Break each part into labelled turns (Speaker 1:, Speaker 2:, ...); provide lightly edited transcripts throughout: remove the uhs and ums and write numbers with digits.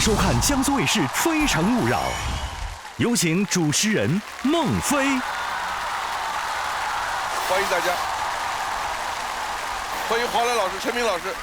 Speaker 1: 收看江苏卫视《非诚勿扰》，有请主持人孟非。
Speaker 2: 欢迎大家，欢迎黄澜老师、陈明老师。《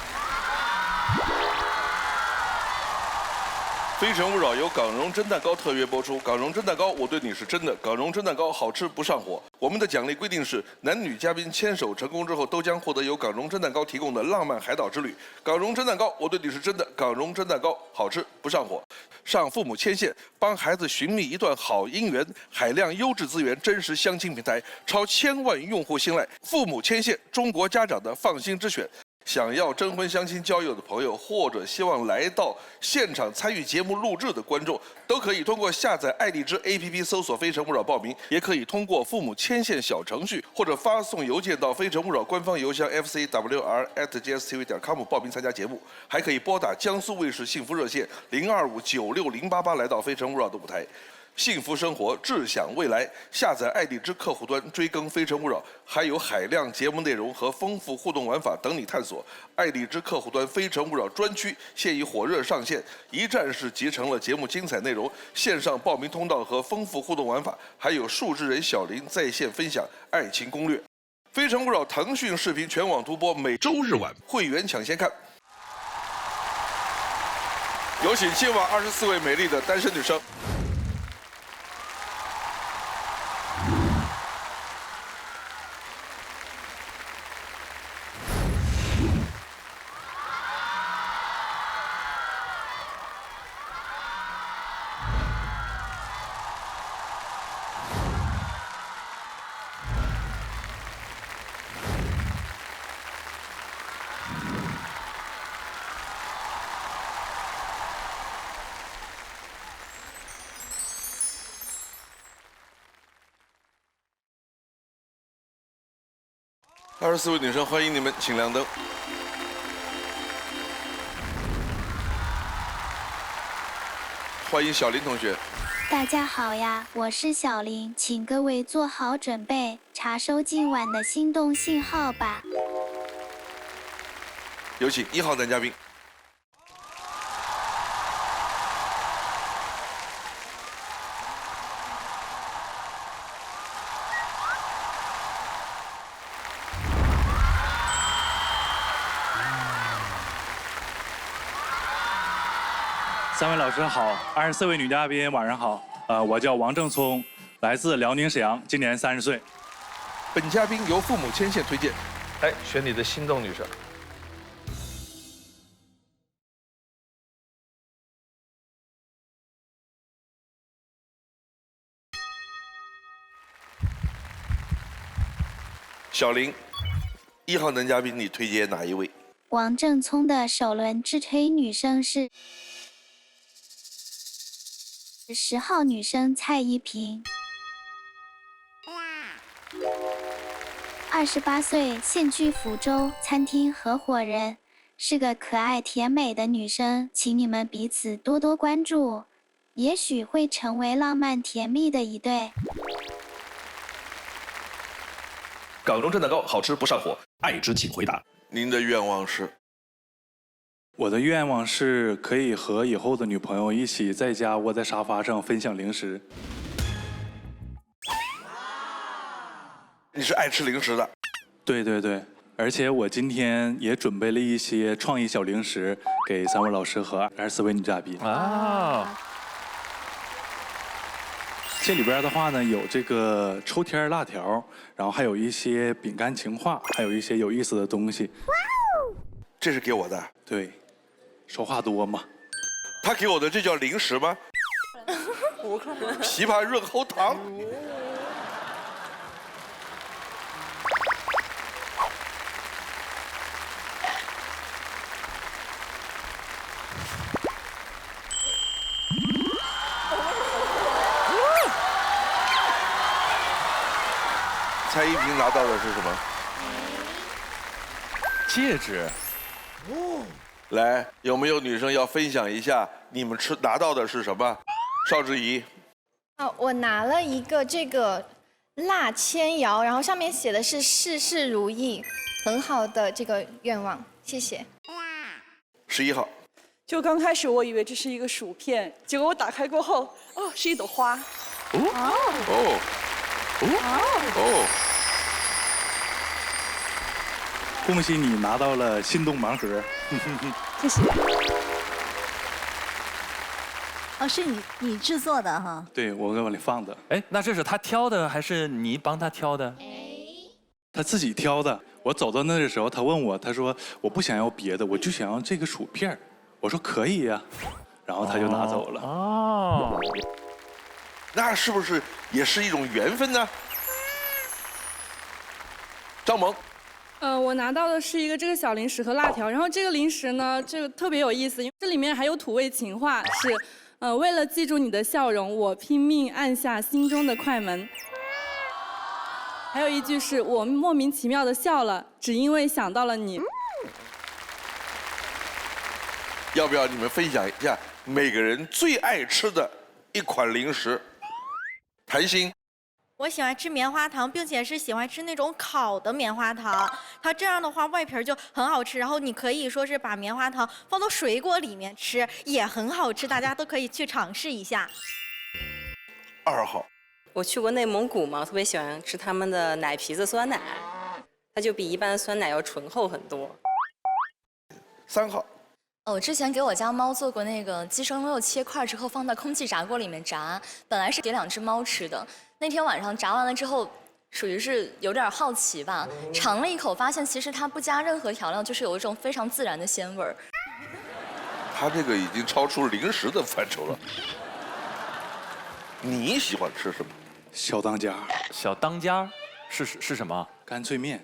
Speaker 2: 非诚勿扰》由港荣蒸蛋糕特约播出。港荣蒸蛋糕，我对你是真的。港荣蒸蛋糕好吃不上火。我们的奖励规定是，男女嘉宾牵手成功之后，都将获得由港荣蒸蛋糕提供的浪漫海岛之旅。港荣蒸蛋糕，我对你是真的。港荣蒸蛋糕好吃不上火。上父母牵线，帮孩子寻觅一段好姻缘。海量优质资源，真实相亲平台，超1000万用户信赖。父母牵线，中国家长的放心之选。想要征婚相亲交友的朋友，或者希望来到现场参与节目录制的观众，都可以通过下载爱荔枝 APP 搜索“非诚勿扰”报名，也可以通过父母牵线小程序或者发送邮件到非诚勿扰官方邮箱 fcwr@gstv.com 报名参加节目，还可以拨打江苏卫视幸福热线025960088来到非诚勿扰的舞台。幸福生活，志享未来。下载爱荔枝客户端，追更《非诚勿扰》，还有海量节目内容和丰富互动玩法等你探索。爱荔枝客户端《非诚勿扰》专区现已火热上线，一站式集成了节目精彩内容、线上报名通道和丰富互动玩法，还有数字人小林在线分享爱情攻略。《非诚勿扰》腾讯视频全网独播，每周日晚会员抢先看。有请今晚24位美丽的单身女生。24位女生，欢迎你们，请亮灯。欢迎小林同学。
Speaker 3: 大家好呀，我是小林，请各位做好准备，查收今晚的心动信号吧。
Speaker 2: 有请1号男嘉宾。
Speaker 4: 3位老师好，24位女嘉宾晚上好。我叫王正聪，来自辽宁沈阳，今年30岁。
Speaker 2: 本嘉宾由父母牵线推荐，来选你的心动女生。小林，1号男嘉宾，你推荐哪一位？
Speaker 3: 王正聪的首轮自推女生是10号女生蔡依萍，28岁，现居福州，餐厅合伙人，是个可爱甜美的女生，请你们彼此多多关注，也许会成为浪漫甜蜜的一对。
Speaker 1: 港荣蒸蛋糕好吃不上火，爱之请回答。
Speaker 2: 您的愿望是？
Speaker 4: 我的愿望是可以和以后的女朋友一起在家窝在沙发上分享零食。
Speaker 2: 你是爱吃零食的？
Speaker 4: 对对对，而且我今天也准备了一些创意小零食给3位老师和24位女嘉宾。这里边的话呢，有这个抽天辣条，然后还有一些饼干情话，还有一些有意思的东西。
Speaker 2: 这是给我的？
Speaker 4: 对，说话多嘛。
Speaker 2: 他给我的这叫零食吗？枇杷润喉糖。蔡依萍拿到的是什么？
Speaker 4: 戒指。
Speaker 2: 来，有没有女生要分享一下你们拿到的是什么？邵之怡。
Speaker 5: 我拿了一个这个辣千瑶，然后上面写的是事事如意，很好的这个愿望，谢谢。
Speaker 2: 11号。
Speaker 6: 就刚开始我以为这是一个薯片，结果我打开过后，哦，是一朵花。
Speaker 4: 恭喜你拿到了心动盲盒。
Speaker 6: 谢谢。
Speaker 7: 哦，是你制作的哈？
Speaker 4: 对，我往里放的。
Speaker 8: 哎，那这是他挑的还是你帮他挑的？
Speaker 4: 他自己挑的。我走到那的时候，他问我，他说我不想要别的，我就想要这个薯片。我说可以呀，然后他就拿走了。
Speaker 8: 哦，
Speaker 2: 那是不是也是一种缘分呢？张萌。
Speaker 9: 我拿到的是一个这个小零食和辣条，然后这个零食呢，这个特别有意思，因为这里面还有土味情话，是，为了记住你的笑容，我拼命按下心中的快门。还有一句是我莫名其妙的笑了，只因为想到了你。
Speaker 2: 要不要你们分享一下每个人最爱吃的一款零食？谭鑫。
Speaker 10: 我喜欢吃棉花糖，并且是喜欢吃那种烤的棉花糖。它这样的话，外皮就很好吃。然后你可以说是把棉花糖放到水果里面吃，也很好吃。大家都可以去尝试一下。
Speaker 2: 2号，
Speaker 11: 我去过内蒙古嘛，特别喜欢吃他们的奶皮子酸奶，它就比一般的酸奶要醇厚很多。
Speaker 2: 3号。
Speaker 12: 我之前给我家猫做过那个鸡生肉，切块之后放到空气炸锅里面炸，本来是给2只猫吃的。那天晚上炸完了之后，属于是有点好奇吧，尝了一口，发现其实它不加任何调料，就是有一种非常自然的鲜味儿。
Speaker 2: 它这个已经超出零食的范畴了。你喜欢吃什么？
Speaker 4: 小当家。
Speaker 8: 小当家是什么？
Speaker 4: 干脆面。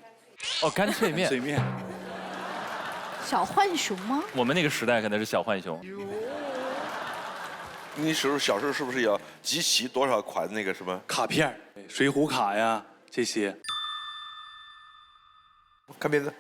Speaker 8: 哦，干脆面。
Speaker 4: 干脆面。
Speaker 7: 小浣熊吗？
Speaker 8: 我们那个时代可能是小浣熊。
Speaker 2: 你小时候是不是要集齐多少款那个什么
Speaker 4: 卡片、水浒卡呀这些？
Speaker 2: 看片子。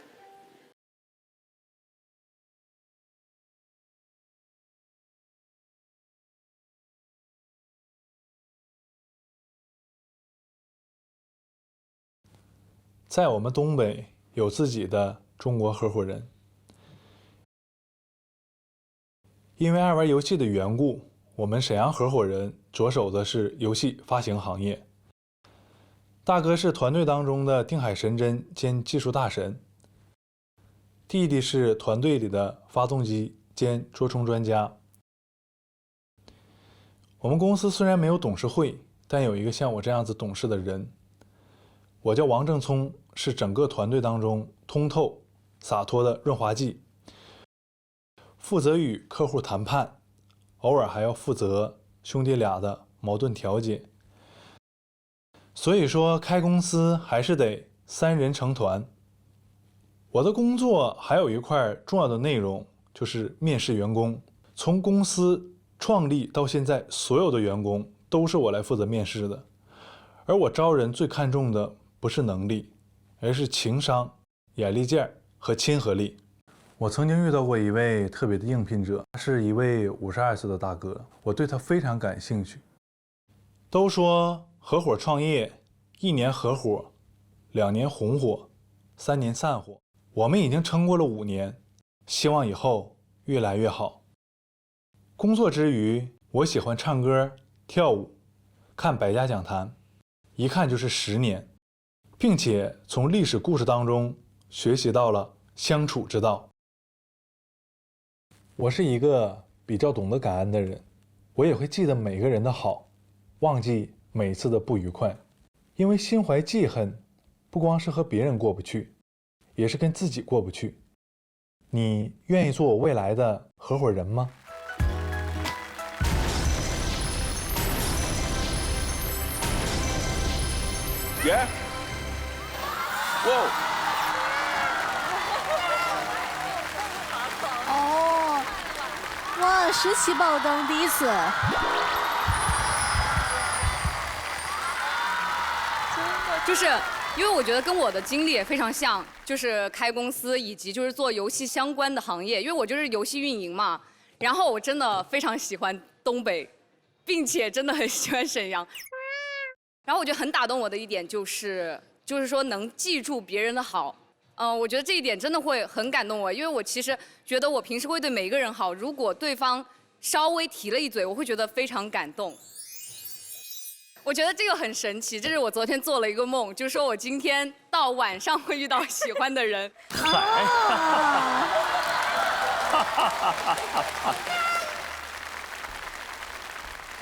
Speaker 13: 在我们东北有自己的中国合伙人，因为爱玩游戏的缘故，我们沈阳合伙人着手的是游戏发行行业。大哥是团队当中的定海神针兼技术大神，弟弟是团队里的发动机兼捉虫专家。我们公司虽然没有董事会，但有一个像我这样子懂事的人。我叫王正聪，是整个团队当中通透、洒脱的润滑剂，负责与客户谈判，偶尔还要负责兄弟俩的矛盾调解。所以说，开公司还是得3人成团。我的工作还有一块重要的内容，就是面试员工。从公司创立到现在，所有的员工都是我来负责面试的。而我招人最看重的不是能力，而是情商、眼力劲儿和亲和力。我曾经遇到过一位特别的应聘者，是一位52岁的大哥，我对他非常感兴趣。都说合伙创业，1年合伙，2年红火，3年散伙。我们已经撑过了5年，希望以后越来越好。工作之余，我喜欢唱歌、跳舞，看百家讲坛，一看就是10年。并且从历史故事当中学习到了相处之道。我是一个比较懂得感恩的人，我也会记得每个人的好，忘记每次的不愉快。因为心怀记恨，不光是和别人过不去，也是跟自己过不去。你愿意做我未来的合伙人吗？
Speaker 2: 耶！哇！
Speaker 7: 哦，哇，石起爆灯，第一次。
Speaker 14: 就是因为我觉得跟我的经历也非常像，就是开公司以及就是做游戏相关的行业，因为我就是游戏运营嘛。然后我真的非常喜欢东北，并且真的很喜欢沈阳。然后我觉得很打动我的一点就是说能记住别人的好，我觉得这一点真的会很感动我，因为我其实觉得我平时会对每个人好，如果对方稍微提了一嘴，我会觉得非常感动。我觉得这个很神奇，这是我昨天做了一个梦，就是说我今天到晚上会遇到喜欢的人。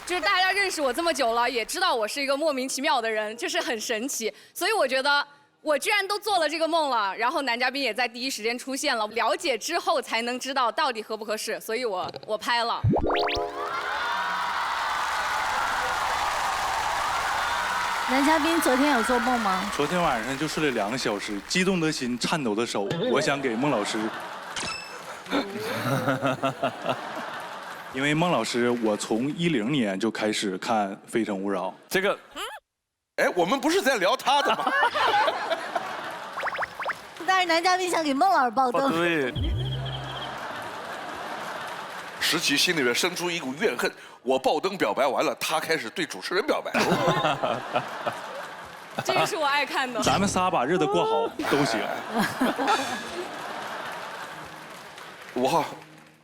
Speaker 14: 就是大家认识我这么久了，也知道我是一个莫名其妙的人，就是很神奇。所以我觉得我居然都做了这个梦了，然后男嘉宾也在第一时间出现了，了解之后才能知道到底合不合适，所以我拍了。
Speaker 7: 男嘉宾昨天有做梦吗？
Speaker 4: 昨天晚上就睡了2个小时，激动的心，颤抖的手，我想给孟老师。因为孟老师，我从10年就开始看《非诚勿扰》。
Speaker 8: 这个，
Speaker 2: 哎，我们不是在聊他的吗？
Speaker 7: 但是男嘉宾想给孟老师爆灯。
Speaker 8: 对。
Speaker 2: 石琪心里面生出一股怨恨，我爆灯表白完了，他开始对主持人表白。
Speaker 14: 这个是我爱看的。
Speaker 4: 咱们仨把日子过好都行。
Speaker 2: 5号。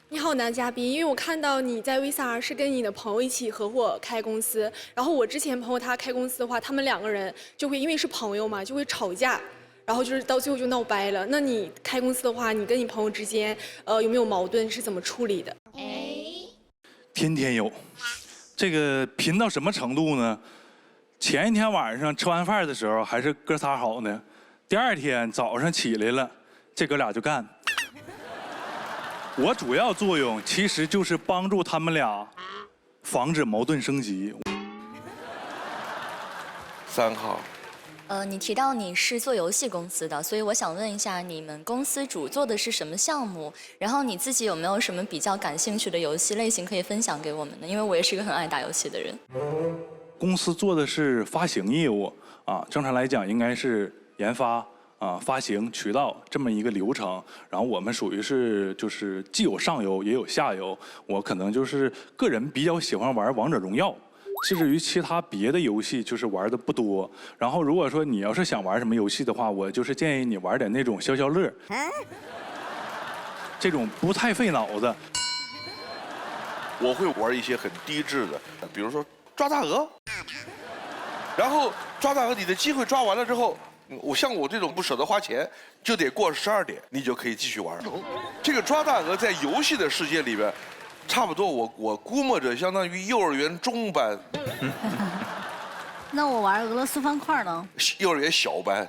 Speaker 15: 你好，男嘉宾，因为我看到你在 VCR 是跟你的朋友一起合伙开公司，然后我之前朋友他开公司的话，他们2个人就会因为是朋友嘛，就会吵架，然后就是到最后就闹掰了。那你开公司的话，你跟你朋友之间有没有矛盾，是怎么处理的？
Speaker 4: 天天有，这个贫到什么程度呢？前一天晚上吃完饭的时候还是哥仨好呢，第2天早上起来了，这哥俩就干。我主要作用其实就是帮助他们俩防止矛盾升级。
Speaker 2: 3号。
Speaker 12: 你提到你是做游戏公司的，所以我想问一下，你们公司主做的是什么项目？然后你自己有没有什么比较感兴趣的游戏类型可以分享给我们呢？因为我也是一个很爱打游戏的人。
Speaker 4: 公司做的是发行业务啊，正常来讲应该是研发发行渠道这么一个流程。然后我们属于是就是既有上游也有下游。我可能就是个人比较喜欢玩王者荣耀。至于其他别的游戏，就是玩的不多。然后如果说你要是想玩什么游戏的话，我就是建议你玩点那种消消乐，这种不太费脑子。
Speaker 2: 我会玩一些很低质的，比如说抓大鹅。然后抓大鹅，你的机会抓完了之后，像我这种不舍得花钱，就得过12点，你就可以继续玩。这个抓大鹅在游戏的世界里边。差不多我估摸着相当于幼儿园中班。
Speaker 7: 那我玩俄罗斯方块呢？
Speaker 2: 幼儿园小班。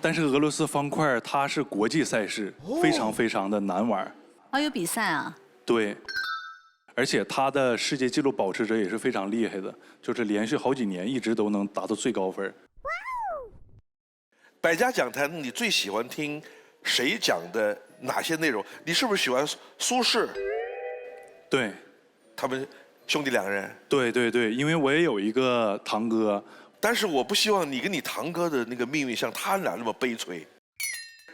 Speaker 4: 但是俄罗斯方块它是国际赛事，非常非常的难玩。
Speaker 7: 有比赛啊？
Speaker 4: 对，而且它的世界纪录保持者也是非常厉害的，就是连续好几年一直都能达到最高分。
Speaker 2: 百家讲坛，你最喜欢听谁讲的哪些内容？你是不是喜欢苏轼？
Speaker 4: 对，
Speaker 2: 他们兄弟2人。
Speaker 4: 对对对，因为我也有一个堂哥，
Speaker 2: 但是我不希望你跟你堂哥的那个命运像他俩那么悲催。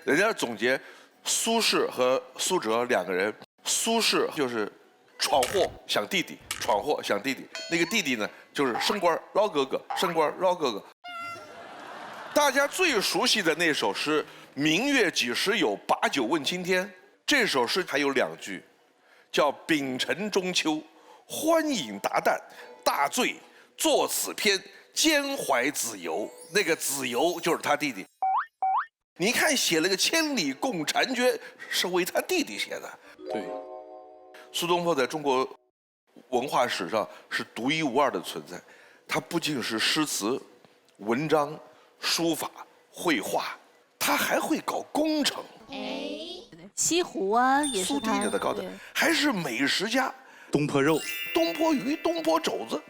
Speaker 2: 人家总结苏轼和苏辙2个人，苏轼就是闯祸想弟弟，闯祸想弟弟，那个弟弟呢就是升官捞哥哥，升官捞哥哥。大家最熟悉的那首诗。明月几时有，把酒问青天。这首诗还有2句，叫丙辰中秋，欢饮达旦，大醉作此篇，兼怀子由。那个子由就是他弟弟。你看写了个千里共婵娟，是为他弟弟写的。
Speaker 4: 对，
Speaker 2: 苏东坡在中国文化史上是独一无二的存在。他不仅是诗词、文章、书法、绘画。他还会搞工程，
Speaker 7: 西湖啊也是他
Speaker 2: 给他搞的，还是美食家，
Speaker 4: 东坡肉、
Speaker 2: 东坡鱼、东坡肘子。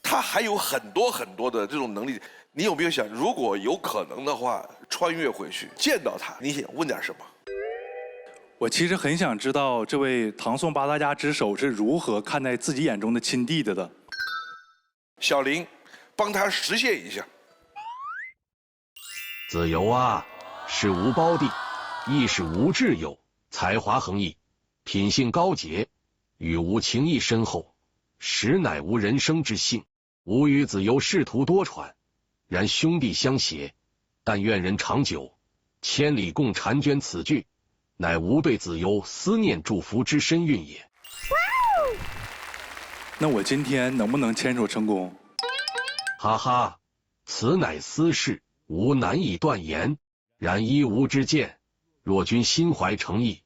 Speaker 2: 他还有很多很多的这种能力。你有没有想，如果有可能的话，穿越回去见到他，你想问点什么？
Speaker 4: 我其实很想知道这位唐宋八大家之首是如何看待自己眼中的亲弟弟的。
Speaker 2: 小林，帮他实现一下。
Speaker 16: 子由啊，是无胞弟，亦是无挚友，才华横溢，品性高洁，与吾情谊深厚，实乃吾人生之幸。吾与子由仕途多舛，然兄弟相携，但愿人长久，千里共婵娟此句，乃吾对子由思念祝福之深蕴也。
Speaker 4: 那我今天能不能牵手成功？
Speaker 16: 哈哈，此乃私事，吾难以断言。然依吾之见，若君心怀诚意，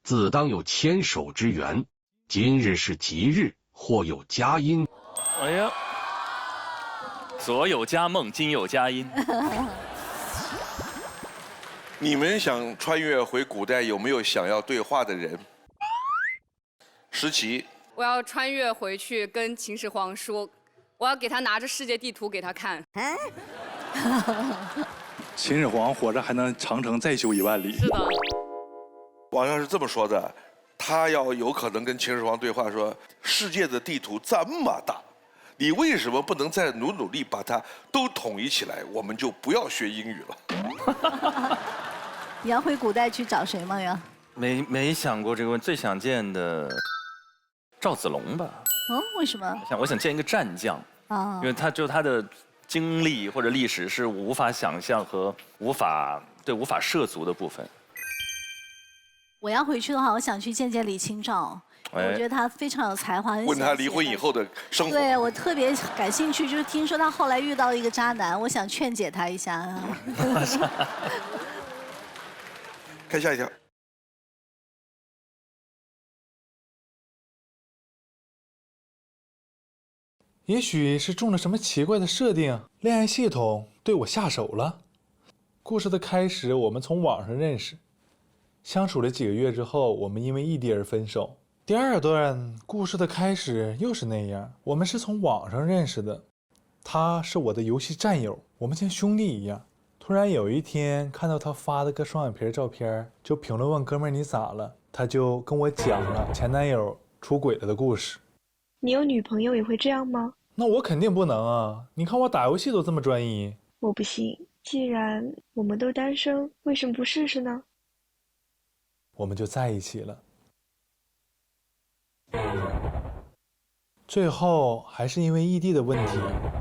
Speaker 16: 自当有牵手之缘。今日是吉日，或有佳音。
Speaker 8: 哎呀，昨有佳梦，今有佳音。
Speaker 2: 你们想穿越回古代，有没有想要对话的人？石琪，
Speaker 14: 我要穿越回去跟秦始皇说，我要给他拿着世界地图给他看。
Speaker 4: 秦始皇活着还能长城再修1万里。
Speaker 14: 是的。
Speaker 2: 网上是这么说的，他要有可能跟秦始皇对话说：世界的地图这么大，你为什么不能再努力把它都统一起来？我们就不要学英语了。
Speaker 7: 你要回古代去找谁吗？呀？
Speaker 8: 没想过这个问题，最想见的赵子龙吧。
Speaker 7: 嗯，为什么？
Speaker 8: 我想见一个战将啊，因为他的经历或者历史是无法想象和无法涉足的部分。
Speaker 7: 我要回去的话，我想去见见李清照。我觉得他非常有才华。
Speaker 2: 问他离婚以后的生活。
Speaker 7: 对，我特别感兴趣，就是听说他后来遇到了一个渣男，我想劝解他一下。
Speaker 2: 看下一条。
Speaker 13: 也许是中了什么奇怪的设定，恋爱系统对我下手了。故事的开始，我们从网上认识，相处了几个月之后，我们因为异地而分手。第二段故事的开始又是那样，我们是从网上认识的，他是我的游戏战友，我们像兄弟一样。突然有一天看到他发了个双眼皮照片，就评论问哥们儿你咋了，他就跟我讲了前男友出轨了的故事。
Speaker 17: 你有女朋友也会这样吗？
Speaker 13: 那我肯定不能啊！你看我打游戏都这么专一。
Speaker 17: 我不信，既然我们都单身，为什么不试试呢？
Speaker 13: 我们就在一起了。最后还是因为异地的问题，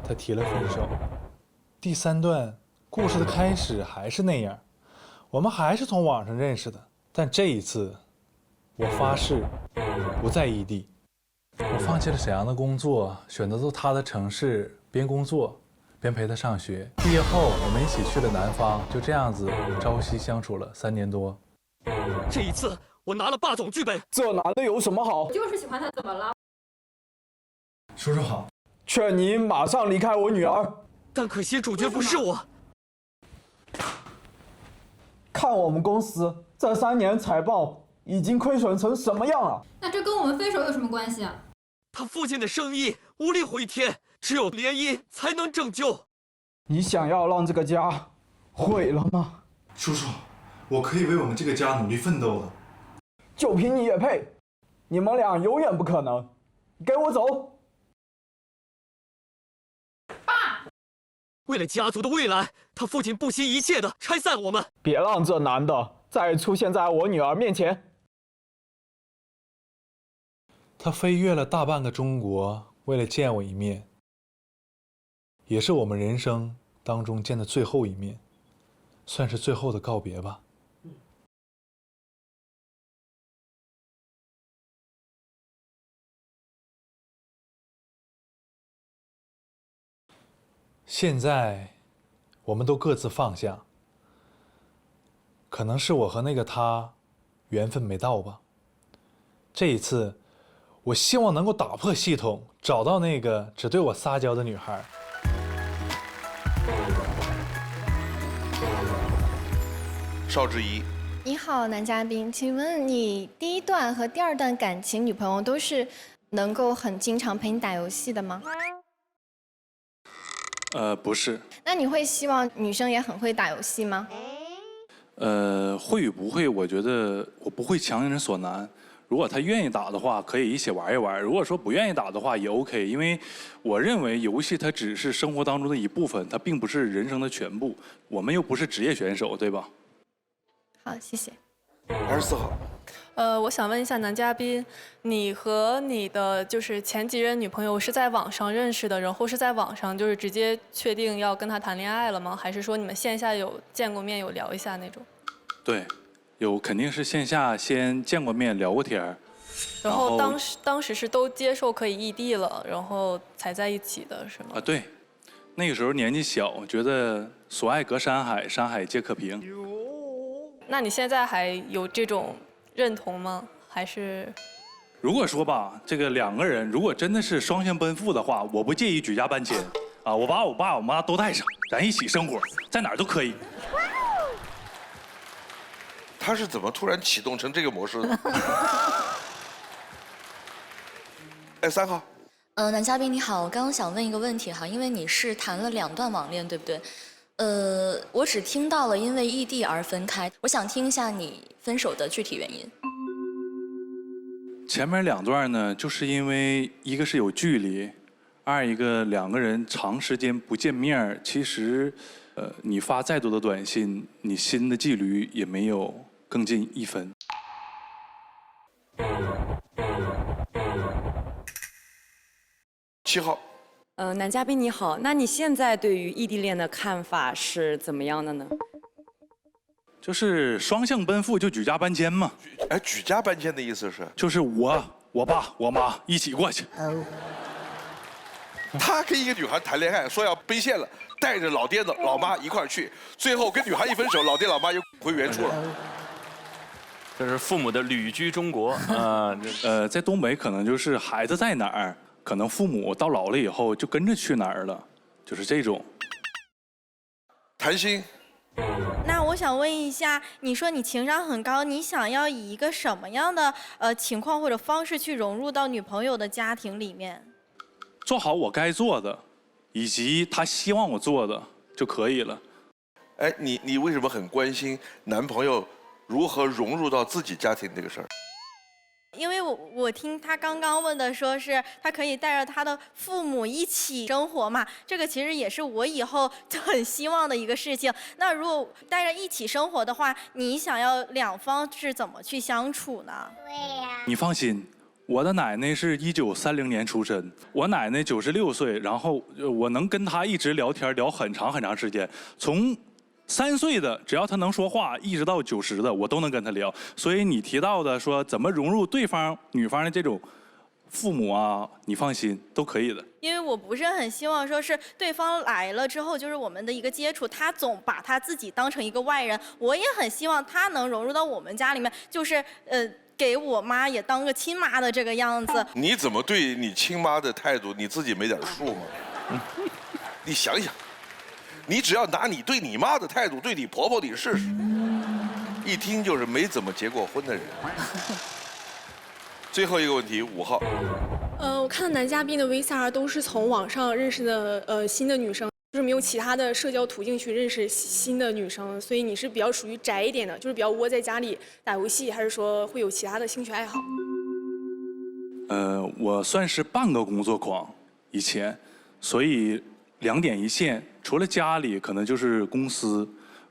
Speaker 13: 他提了分手。第三段故事的开始还是那样，我们还是从网上认识的，但这一次，我发誓不再异地。我放弃了沈阳的工作，选择到他的城市，边工作边陪他上学。毕业后，我们一起去了南方，就这样子朝夕相处了3年多。
Speaker 18: 这一次我拿了霸总剧本，
Speaker 19: 这男的有什么好？
Speaker 20: 就是喜欢他，怎么了？
Speaker 13: 叔叔好，
Speaker 19: 劝你马上离开我女儿。
Speaker 18: 但可惜主角不是我。
Speaker 19: 看我们公司这3年财报已经亏损成什么样了？
Speaker 20: 那这跟我们分手有什么关系啊？
Speaker 18: 他父亲的生意无力回天，只有联姻才能拯救。
Speaker 19: 你想要让这个家毁了吗？
Speaker 13: 叔叔，我可以为我们这个家努力奋斗的。
Speaker 19: 就凭你也配？你们俩永远不可能！给我走！
Speaker 20: 爸，
Speaker 18: 为了家族的未来，他父亲不惜一切的拆散我们。
Speaker 19: 别让这男的再出现在我女儿面前。
Speaker 13: 他飞越了大半个中国，为了见我一面，也是我们人生当中见的最后一面，算是最后的告别吧。现在，我们都各自放下。可能是我和那个他缘分没到吧。这一次，我希望能够打破系统，找到那个只对我撒娇的女孩。
Speaker 2: 邵之怡，
Speaker 5: 你好，男嘉宾，请问你第1段和第2段感情女朋友都是能够很经常陪你打游戏的吗？
Speaker 4: 不是。
Speaker 5: 那你会希望女生也很会打游戏吗？
Speaker 4: 会与不会，我觉得我不会强人所难。如果他愿意打的话，可以一起玩一玩；如果说不愿意打的话，也 OK。因为我认为游戏它只是生活当中的一部分，它并不是人生的全部。我们又不是职业选手，对吧？
Speaker 5: 好，谢谢。
Speaker 2: 24号。
Speaker 15: 我想问一下男嘉宾，你和你的就是前几任女朋友是在网上认识的，然后是在网上就是直接确定要跟她谈恋爱了吗？还是说你们线下有见过面有聊一下那种？
Speaker 4: 对，肯定是线下先见过面聊过天儿。
Speaker 15: 然后当时是都接受可以异地了，然后才在一起的是吗？
Speaker 4: 啊，对，那个时候年纪小，觉得所爱隔山海，山海皆可平。
Speaker 15: 那你现在还有这种认同吗？还是？
Speaker 4: 如果说吧，这个2个人如果真的是双向奔赴的话，我不介意举家搬迁，啊，我把我爸我妈都带上，咱一起生活，在哪儿都可以。
Speaker 2: 他是怎么突然启动成这个模式的？哎，3号。
Speaker 12: 男嘉宾你好，我刚刚想问一个问题哈，因为你是谈了2段网恋，对不对？我只听到了因为异地而分开，我想听一下你分手的具体原因。
Speaker 4: 前面2段呢，就是因为一个是有距离，2一个2个人长时间不见面，其实，你发再多的短信，你心的距离也没有更近1分。
Speaker 2: 7号。
Speaker 21: 男嘉宾你好，那你现在对于异地恋的看法是怎么样的呢？
Speaker 4: 就是双向奔赴就举家搬迁嘛。
Speaker 2: 哎，举家搬迁的意思是？
Speaker 4: 就是我爸我妈一起过去。
Speaker 2: 他跟一个女孩谈恋爱，说要奔现了，带着老爹老妈一块儿去，最后跟女孩一分手，老爹老妈又回原处了。
Speaker 8: 这是父母的旅居中国啊。
Speaker 4: 在东北可能就是孩子在哪儿，可能父母到老了以后就跟着去哪儿了，就是这种。
Speaker 2: 谈心。
Speaker 10: 那我想问一下，你说你情商很高，你想要以一个什么样的情况或者方式去融入到女朋友的家庭里面？
Speaker 4: 做好我该做的，以及他希望我做的就可以了。
Speaker 2: 哎，你为什么很关心男朋友如何融入到自己家庭这个事儿？
Speaker 10: 因为我听他刚刚问的，说是他可以带着他的父母一起生活嘛，这个其实也是我以后就很希望的一个事情。那如果带着一起生活的话，你想要2方是怎么去相处呢？对呀。
Speaker 4: 你放心，我的奶奶是1930年出生，我奶奶96岁，然后我能跟她一直聊天聊很长很长时间，从3岁的，只要他能说话，一直到90的，我都能跟他聊。所以你提到的说怎么融入对方女方的这种父母啊，你放心，都可以的。
Speaker 10: 因为我不是很希望说是对方来了之后就是我们的一个接触，他总把他自己当成一个外人。我也很希望他能融入到我们家里面，就是给我妈也当个亲妈的这个样子。
Speaker 2: 你怎么对你亲妈的态度，你自己没点数吗？你想想。你只要拿你对你妈的态度对你婆婆你试试，一听就是没怎么结过婚的人。最后一个问题，5号。
Speaker 15: 我看男嘉宾的 VCR 都是从网上认识的新的女生，就是没有其他的社交途径去认识新的女生，所以你是比较属于宅一点的，就是比较窝在家里打游戏，还是说会有其他的兴趣爱好？
Speaker 4: 我算是半个工作狂，以前，所以2点一线。除了家里，可能就是公司，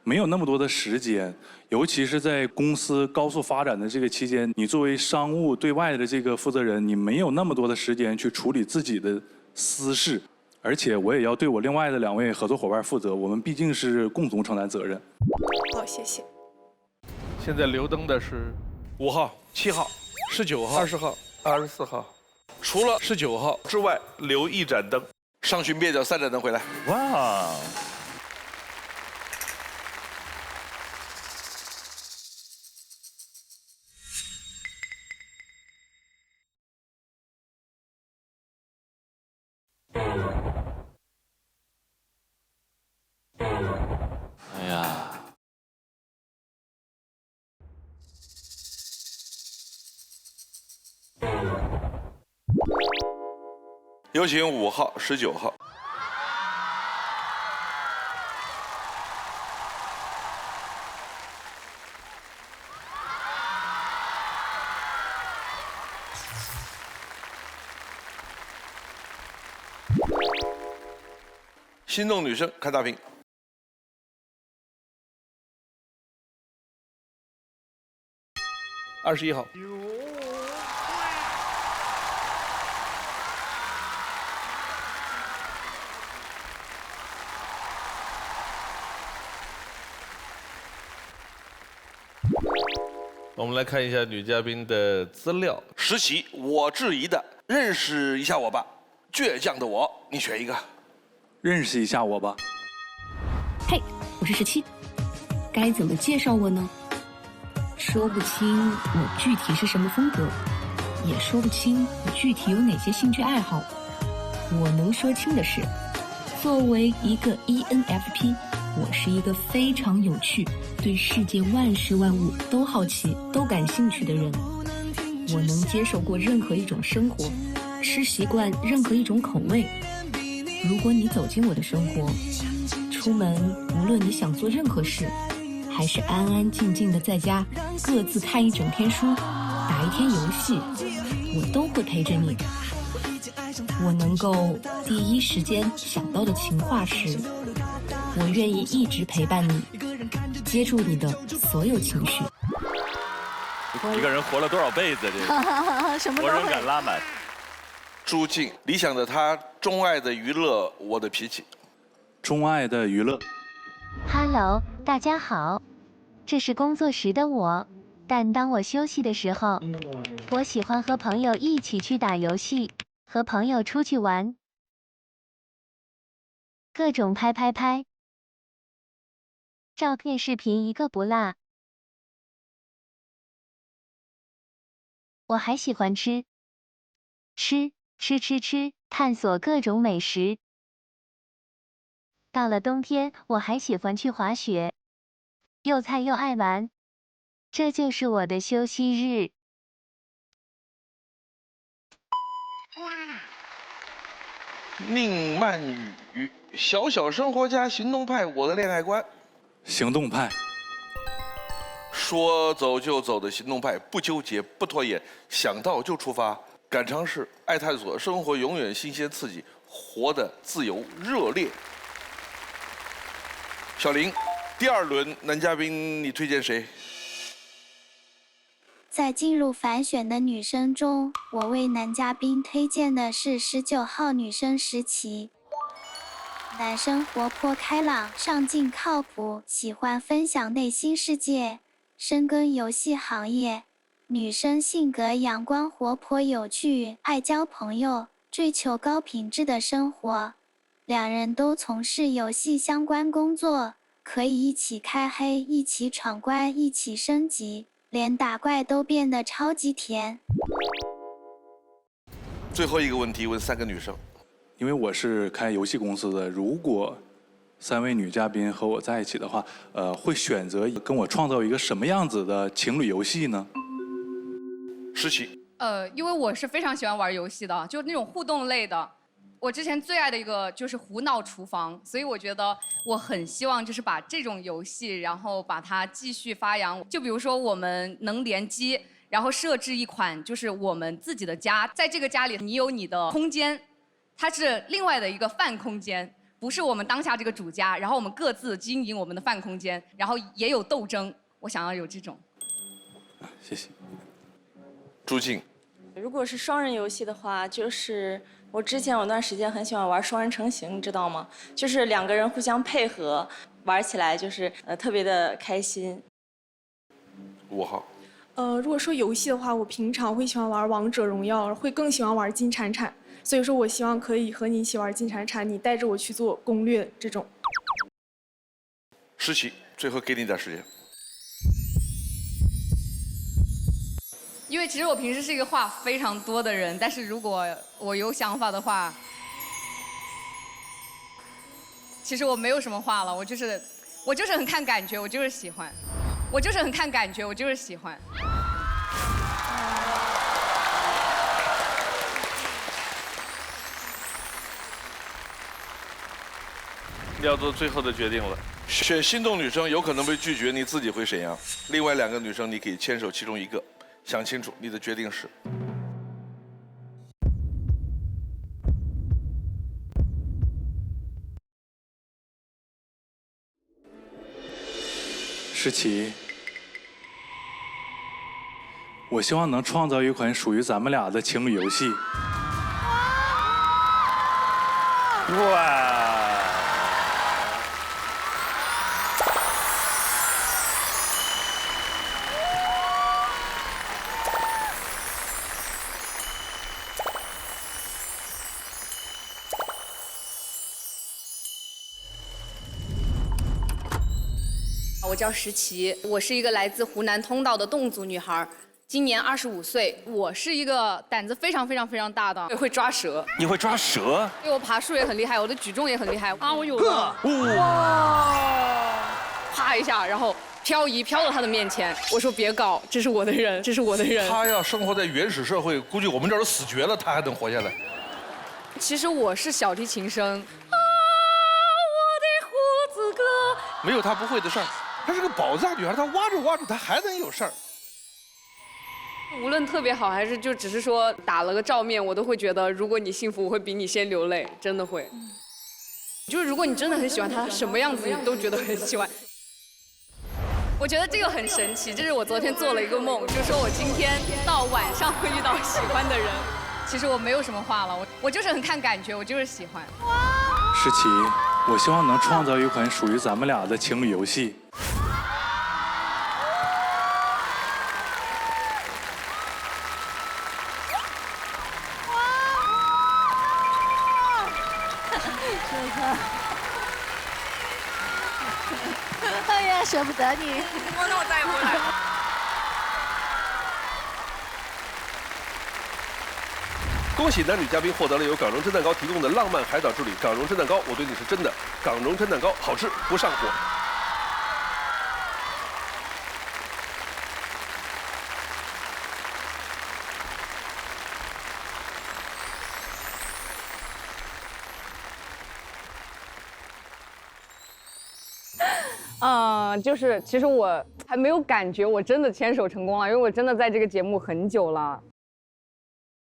Speaker 4: 没有那么多的时间。尤其是在公司高速发展的这个期间，你作为商务对外的这个负责人，你没有那么多的时间去处理自己的私事。而且我也要对我另外的2位合作伙伴负责，我们毕竟是共同承担责任。
Speaker 15: 好，谢谢。
Speaker 2: 现在留灯的是5号、7号、19号、20号、24号，除了19号之外，留1盏灯。上旬灭掉3盏灯回来。
Speaker 8: 哇！哎呀！
Speaker 2: 有请5号、19号。心动女生看大屏。21号。我们来看一下女嘉宾的资料。石琪，我质疑的，认识一下我吧。倔强的我，你选一个。
Speaker 4: 认识一下我吧。
Speaker 3: 嘿，我是17，该怎么介绍我呢？说不清我具体是什么风格，也说不清我具体有哪些兴趣爱好。我能说清的是，作为一个 ENFP， 我是一个非常有趣，对世界万事万物都好奇、都感兴趣的人。我能接受过任何一种生活，吃习惯任何一种口味。如果你走进我的生活，出门无论你想做任何事，还是安安静静的在家各自看一整天书，打一天游戏，我都会陪着你。我能够第一时间想到的情话是，我愿意一直陪伴你，接住你的所有情绪。
Speaker 8: 一个人活了多少辈子？这个
Speaker 7: 什么都会。
Speaker 8: 活人感拉满。
Speaker 2: 朱静，理想的他，钟爱的娱乐，我的脾气。
Speaker 4: 钟爱的娱乐。
Speaker 22: Hello， 大家好，这是工作时的我，但当我休息的时候，我喜欢和朋友一起去打游戏，和朋友出去玩，各种拍，照片视频一个不落。我还喜欢吃，探索各种美食。到了冬天，我还喜欢去滑雪，又菜又爱玩，这就是我的休息日。
Speaker 2: 宁曼雨，小小生活家，行动派，我的恋爱观。
Speaker 4: 行动派。
Speaker 2: 说走就走的行动派，不纠结，不拖延，想到就出发，敢尝试，爱探索，生活永远新鲜刺激，活得自由热烈。小林，第2轮男嘉宾，你推荐谁？
Speaker 23: 在进入反选的女生中，我为男嘉宾推荐的是19号女生石琪。男生活泼开朗、上进靠谱，喜欢分享内心世界，深耕游戏行业。女生性格阳光活泼有趣，爱交朋友，追求高品质的生活。两人都从事游戏相关工作，可以一起开黑，一起闯关，一起升级，连打怪都变得超级甜。
Speaker 2: 最后一个问题问3个女生，
Speaker 4: 因为我是开游戏公司的，如果3位女嘉宾和我在一起的话，会选择跟我创造一个什么样子的情侣游戏呢？
Speaker 2: 诗琪。
Speaker 14: 因为我是非常喜欢玩游戏的，就那种互动类的。我之前最爱的一个就是胡闹厨房，所以我觉得我很希望就是把这种游戏，然后把它继续发扬。就比如说我们能联机，然后设置一款就是我们自己的家，在这个家里你有你的空间，它是另外的一个泛空间，不是我们当下这个主家，然后我们各自经营我们的泛空间，然后也有斗争。我想要有这种。
Speaker 4: 谢谢。
Speaker 2: 朱静。
Speaker 21: 如果是双人游戏的话，就是我之前有段时间很喜欢玩双人成行，你知道吗？就是2个人互相配合，玩起来就是特别的开心。
Speaker 2: 5号。
Speaker 15: 如果说游戏的话，我平常会喜欢玩王者荣耀，会更喜欢玩金铲铲，所以说我希望可以和你一起玩金铲铲，你带着我去做攻略这种。
Speaker 2: 诗琪，最后给你点时间。
Speaker 14: 因为其实我平时是一个话非常多的人，但是如果我有想法的话，其实我没有什么话了，我就是很看感觉，我就是喜欢，我就是很看感觉，我就是喜欢。
Speaker 2: 要做最后的决定了，选心动女生有可能被拒绝，你自己会怎样？另外2个女生你可以牵手其中一个。想清楚，你的决定是。
Speaker 4: 诗琪，我希望能创造一款属于咱们俩的情侣游戏。
Speaker 8: 哇！
Speaker 14: 我叫石琪，我是一个来自湖南通道的侗族女孩，今年25岁。我是一个胆子非常大的，会抓蛇。
Speaker 8: 你会抓蛇？
Speaker 14: 因为我爬树也很厉害，我的举重也很厉害啊！我有了，啪一下，然后漂到他的面前，我说别搞，这是我的人，这是我的人。
Speaker 2: 他要生活在原始社会，估计我们这儿都死绝了，他还能活下来。
Speaker 14: 其实我是小提琴声。啊，我的胡子哥。
Speaker 2: 没有他不会的事儿。她是个宝藏女孩，她挖着她还能有事儿。
Speaker 14: 无论特别好还是就只是说打了个照面，我都会觉得，如果你幸福，我会比你先流泪，真的会。就是如果你真的很喜欢他，什么样子你都觉得很喜欢。我觉得这个很神奇，这是我昨天做了一个梦，就是说我今天到晚上会遇到喜欢的人。其实我没有什么话了，我就是很看感觉，我就是喜欢。
Speaker 4: 石琪，我希望能创造一款属于咱们俩的情侣游戏。
Speaker 7: 哎呀，舍不得你。
Speaker 14: 那我再也不来了。
Speaker 2: 恭喜男女嘉宾获得了由港荣蒸蛋糕提供的浪漫海岛之旅。港荣蒸蛋糕，我对你是真的。港荣蒸蛋糕好吃不上火。
Speaker 14: 就是其实我还没有感觉我真的牵手成功了，因为我真的在这个节目很久了。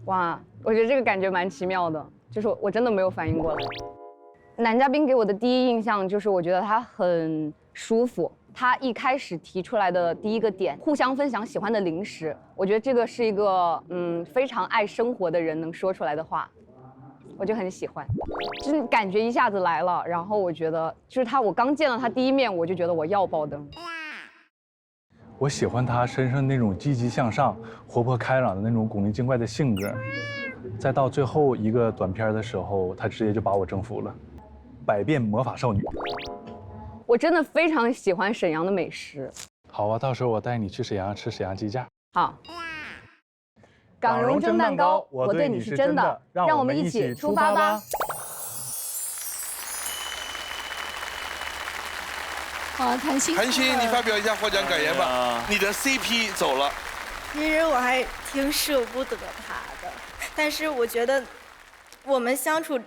Speaker 14: 哇，我觉得这个感觉蛮奇妙的，就是我真的没有反应过来。男嘉宾给我的第一印象就是我觉得他很舒服，他一开始提出来的第一个点，互相分享喜欢的零食，我觉得这个是一个非常爱生活的人能说出来的话。我就很喜欢，就是感觉一下子来了，然后我觉得就是他，我刚见到他第一面，我就觉得我要爆灯。
Speaker 13: 我喜欢他身上那种积极向上、活泼开朗的那种古灵精怪的性格，再到最后一个短片的时候，他直接就把我征服了，百变魔法少女。
Speaker 14: 我真的非常喜欢沈阳的美食。
Speaker 13: 好啊，到时候我带你去沈阳吃沈阳鸡架。
Speaker 14: 好。港荣蒸蛋糕，我对你是真的，让我们一起出发吧！
Speaker 7: 好，谭鑫，
Speaker 2: 你发表一下获奖感言吧。你的 CP 走了。
Speaker 10: 其实我还挺舍不得他的，但是我觉得我们相处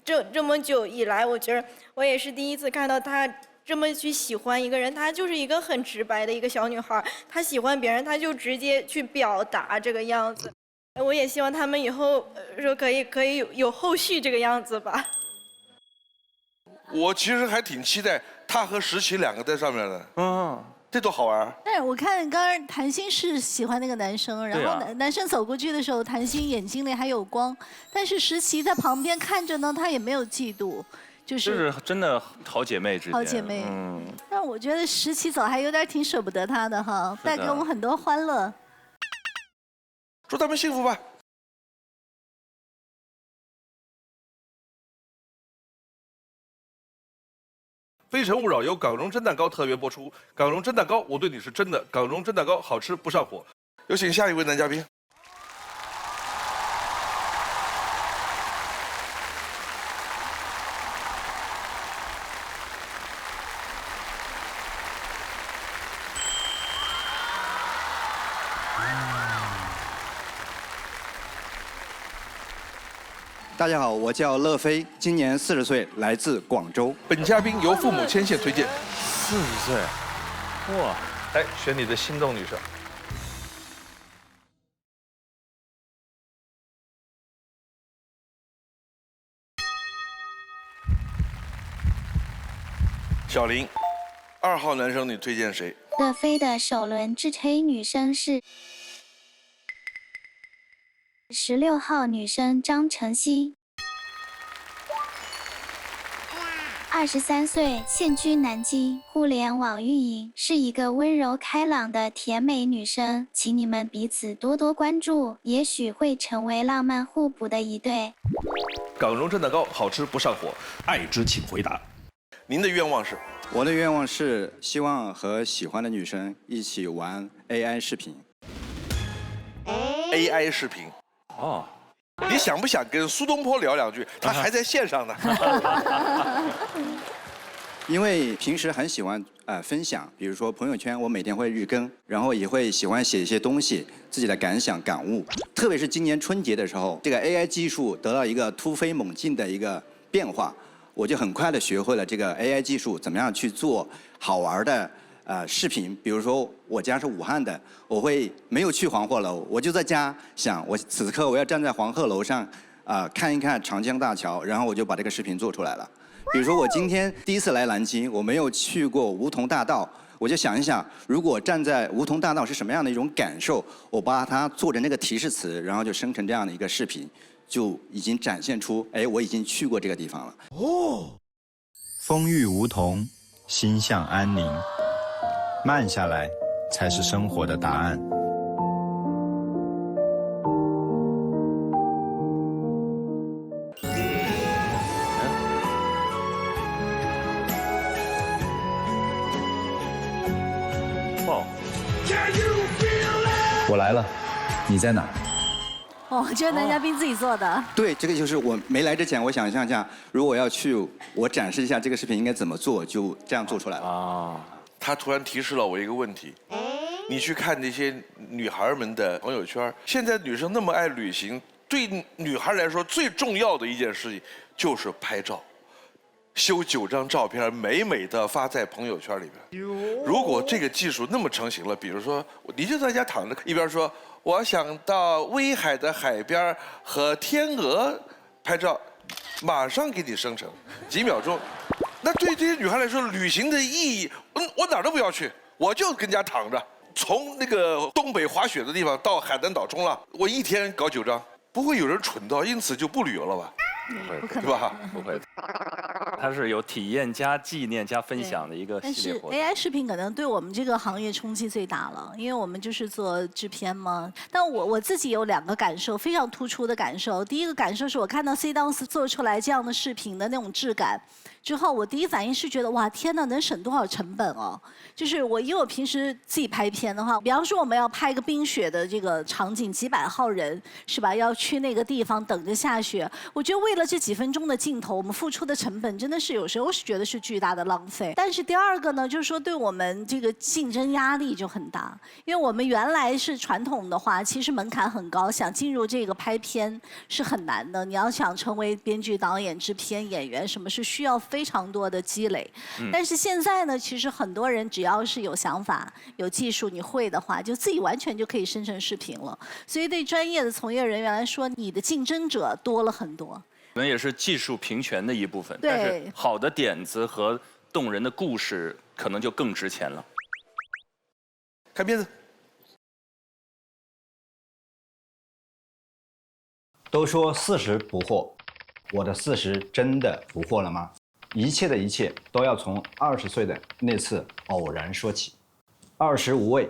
Speaker 10: 这么久以来，我觉得我也是第一次看到他这么去喜欢一个人，她就是一个很直白的一个小女孩，她喜欢别人，她就直接去表达这个样子。我也希望他们以后说可以有后续这个样子吧。
Speaker 2: 我其实还挺期待他和石琪两个在上面的，这多好玩。
Speaker 7: 但是我看刚刚谭鑫是喜欢那个男生，然后男生走过去的时候，谭鑫眼睛里还有光，但是石琪在旁边看着呢，她也没有嫉妒。
Speaker 8: 就是真的好姐妹之间，
Speaker 7: 好姐妹。但我觉得石琪走还有点挺舍不得她的哈，带给我们很多欢乐。
Speaker 2: 祝他们幸福吧。《非诚勿扰》由港荣蒸蛋糕特约播出。港荣蒸蛋糕，我对你是真的。港荣蒸蛋糕好吃不上火。有请下一位男嘉宾。
Speaker 1: 大家好，我叫乐飞，今年40岁，来自广州。
Speaker 2: 本嘉宾由父母牵线推荐。
Speaker 8: 40岁，哇！
Speaker 2: 来选你的心动女生。小林，2号男生你推荐谁？
Speaker 23: 乐飞的首轮制推女生是16号女生张晨曦，23岁，现居南京，互联网运营，是一个温柔开朗的甜美女生，请你们彼此多多关注，也许会成为浪漫互补的一对。
Speaker 2: 港荣蒸蛋糕好吃不上火，
Speaker 6: 爱之请回答。
Speaker 2: 您的愿望是？
Speaker 1: 我的愿望是希望和喜欢的女生一起玩 AI 视频。
Speaker 2: AI 视频，哦，你想不想跟苏东坡聊两句？他还在线上呢。
Speaker 1: 因为平时很喜欢分享，比如说朋友圈，我每天会日更，然后也会喜欢写一些东西，自己的感想感悟。特别是今年春节的时候，这个 AI 技术得到一个突飞猛进的一个变化，我就很快的学会了这个 AI 技术怎么样去做好玩的视频。比如说我家是武汉的，我会没有去黄鹤楼，我就在家想，我此刻我要站在黄鹤楼上看一看长江大桥，然后我就把这个视频做出来了。比如说我今天第一次来南京，我没有去过梧桐大道，我就想一想，如果站在梧桐大道是什么样的一种感受，我把它做成那个提示词，然后就生成这样的一个视频，就已经展现出，哎，我已经去过这个地方了。
Speaker 9: 哦，风雨梧桐，心向安宁，慢下来才是生活的答案。
Speaker 11: 我来了，你在哪？
Speaker 7: 哦，这是男嘉宾自己做的。
Speaker 1: 对，这个就是我没来之前，我想象一下，如果要去，我展示一下这个视频应该怎么做，就这样做出来了。
Speaker 2: 啊，他突然提示了我一个问题，你去看那些女孩们的朋友圈，现在女生那么爱旅行，对女孩来说最重要的一件事情就是拍照。修9张照片，美美的发在朋友圈里边。如果这个技术那么成型了，比如说你就在家躺着，一边说我想到威海的海边和天鹅拍照，马上给你生成，几秒钟。那对这些女孩来说，旅行的意义，我哪儿都不要去，我就跟家躺着，从那个东北滑雪的地方到海南岛冲浪，我一天搞9张，不会有人蠢到因此就不旅游了吧？
Speaker 8: 不
Speaker 2: 会，是吧？
Speaker 8: 不会，它是有体验加纪念加分享的一个系列活动。
Speaker 7: 但是 AI 视频可能对我们这个行业冲击最大了，因为我们就是做制片嘛。但我自己有2个感受，非常突出的感受。第一个感受是我看到 CDance 做出来这样的视频的那种质感之后，我第一反应是觉得哇天哪，能省多少成本哦！就是因为我平时自己拍片的话，比方说我们要拍一个冰雪的这个场景，几百号人是吧？要去那个地方等着下雪，我觉得为了这几分钟的镜头，我们付出的成本真的是有时候是觉得是巨大的浪费。但是第2个呢，就是说对我们这个竞争压力就很大，因为我们原来是传统的话，其实门槛很高，想进入这个拍片是很难的。你要想成为编剧、导演、制片、演员，什么是需要非常多的积累。但是现在呢，其实很多人只要是有想法、有技术，你会的话，就自己完全就可以生成视频了。所以对专业的从业人员来说，你的竞争者多了很多。
Speaker 8: 可能也是技术平权的一部分，
Speaker 7: 对，
Speaker 8: 但是好的点子和动人的故事可能就更值钱了。
Speaker 2: 看片子。
Speaker 9: 都说40不惑，我的40真的不惑了吗？一切的一切都要从20岁的那次偶然说起。20无畏，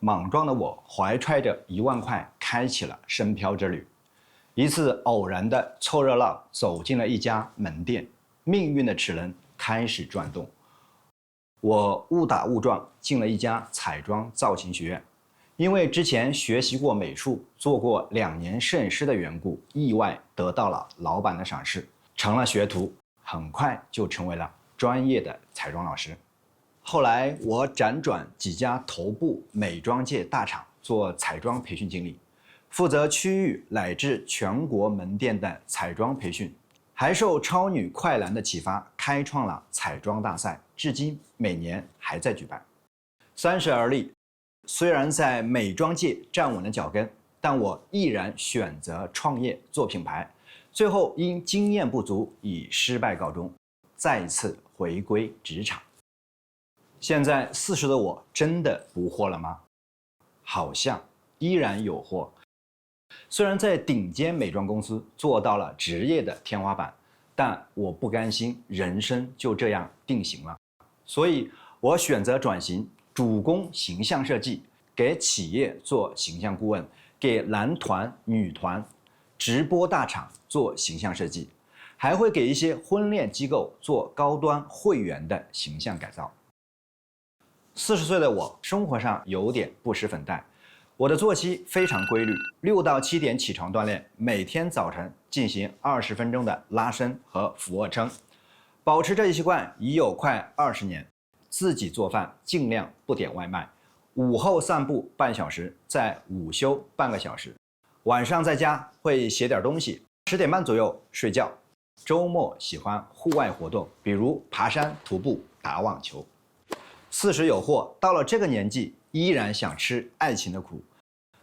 Speaker 9: 莽撞的我怀揣着1万块，开启了深漂之旅。一次偶然的凑热闹，走进了一家门店，命运的齿轮开始转动。我误打误撞进了一家彩妆造型学院，因为之前学习过美术，做过2年摄影师的缘故，意外得到了老板的赏识，成了学徒，很快就成为了专业的彩妆老师。后来我辗转几家头部美妆界大厂做彩妆培训经理，负责区域乃至全国门店的彩妆培训，还受超女快男的启发，开创了彩妆大赛，至今每年还在举办。30而立，虽然在美妆界站稳了脚跟，但我毅然选择创业做品牌，最后因经验不足以失败告终，再一次回归职场。现在40的我真的不惑了吗？好像依然有惑。虽然在顶尖美妆公司做到了职业的天花板，但我不甘心人生就这样定型了，所以我选择转型，主攻形象设计，给企业做形象顾问，给男团、女团、直播大厂做形象设计，还会给一些婚恋机构做高端会员的形象改造。40岁的我，生活上有点不施粉黛。我的作息非常规律，6到7点起床锻炼，每天早晨进行20分钟的拉伸和俯卧撑，保持这一习惯已有快20年。自己做饭，尽量不点外卖。午后散步半小时，再午休半个小时。晚上在家会写点东西，10点半左右睡觉。周末喜欢户外活动，比如爬山、徒步、打网球。40有货，到了这个年纪依然想吃爱情的苦。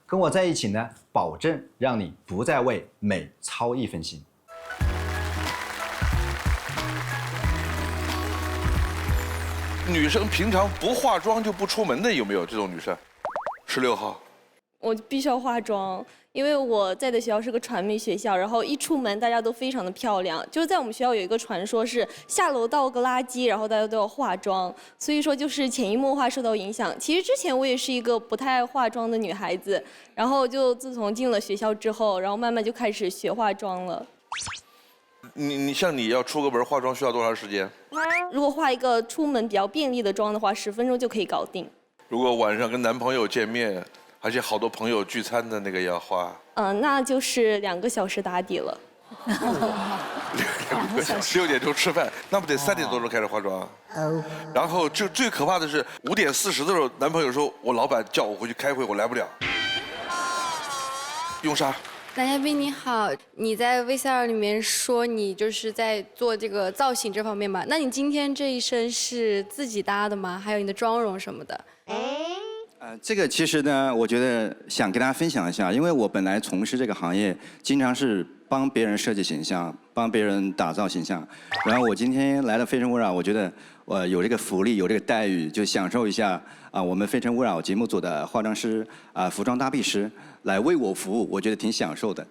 Speaker 9: 跟我在一起呢，保证让你不再为美操一分心。
Speaker 2: 女生平常不化妆就不出门的有没有这种女生？16号。
Speaker 6: 我必须要化妆，因为我在的学校是个传媒学校，然后一出门大家都非常的漂亮。就是在我们学校有一个传说是下楼倒个垃圾，然后大家都要化妆，所以说就是潜移默化受到影响。其实之前我也是一个不太爱化妆的女孩子，然后就自从进了学校之后，然后慢慢就开始学化妆了。
Speaker 2: 像你要出个门化妆需要多长时间？
Speaker 6: 如果化一个出门比较便利的妆的话，10分钟就可以搞定。
Speaker 2: 如果晚上跟男朋友见面，而且好多朋友聚餐的那个要化，
Speaker 6: 那就是2个小时打底了。
Speaker 2: 2个小时，6点钟吃饭，那不得3点多钟开始化妆？然后就最可怕的是5点40的时候，男朋友说我老板叫我回去开会，我来不了。用啥？
Speaker 16: 男嘉宾你好，你在 VCR 里面说你就是在做这个造型这方面嘛？那你今天这一身是自己搭的吗？还有你的妆容什么的？
Speaker 1: 这个其实呢，我觉得想跟大家分享一下，因为我本来从事这个行业，经常是帮别人设计形象，帮别人打造形象。然后我今天来了《非诚勿扰》，我觉得我有这个福利，有这个待遇，就享受一下我们《非诚勿扰》节目组的化妆师服装搭配师来为我服务，我觉得挺享受的。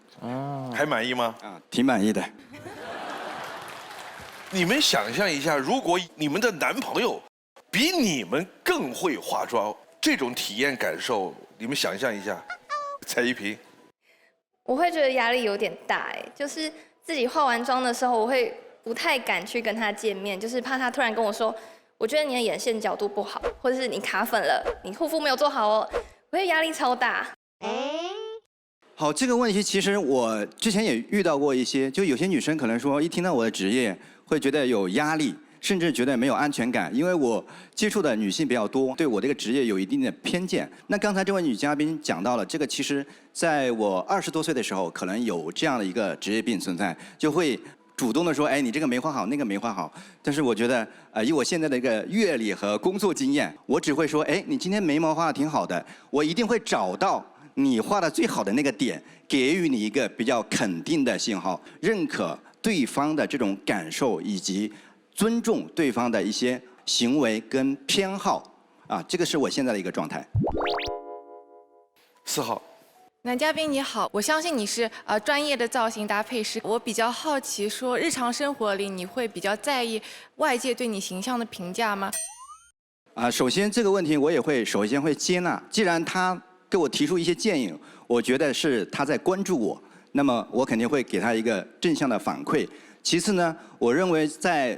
Speaker 2: 还满意吗？
Speaker 1: 挺满意的。
Speaker 2: 你们想象一下，如果你们的男朋友比你们更会化妆，这种体验感受，你们想象一下。蔡依萍，
Speaker 17: 我会觉得压力有点大就是自己化完妆的时候，我会不太敢去跟他见面，就是怕他突然跟我说，我觉得你的眼线角度不好，或者是你卡粉了，你护肤没有做好哦，我会压力超大。
Speaker 1: 好，这个问题其实我之前也遇到过一些，就有些女生可能说一听到我的职业会觉得有压力，甚至觉得没有安全感，因为我接触的女性比较多，对我这个职业有一定的偏见。那刚才这位女嘉宾讲到了，这个其实在我20多岁的时候，可能有这样的一个职业病存在，就会主动的说，哎，你这个没画好，那个没画好。但是我觉得，以我现在的一个阅历和工作经验，我只会说，哎，你今天眉毛画的挺好的，我一定会找到你画的最好的那个点，给予你一个比较肯定的信号，认可对方的这种感受，以及尊重对方的一些行为跟偏好，这个是我现在的一个状态。
Speaker 2: 4号。
Speaker 24: 男嘉宾你好，我相信你是专业的造型搭配师。我比较好奇，说日常生活里你会比较在意外界对你形象的评价吗？
Speaker 1: 首先这个问题我也会首先会接纳，既然他给我提出一些建议，我觉得是他在关注我，那么我肯定会给他一个正向的反馈。其次呢，我认为在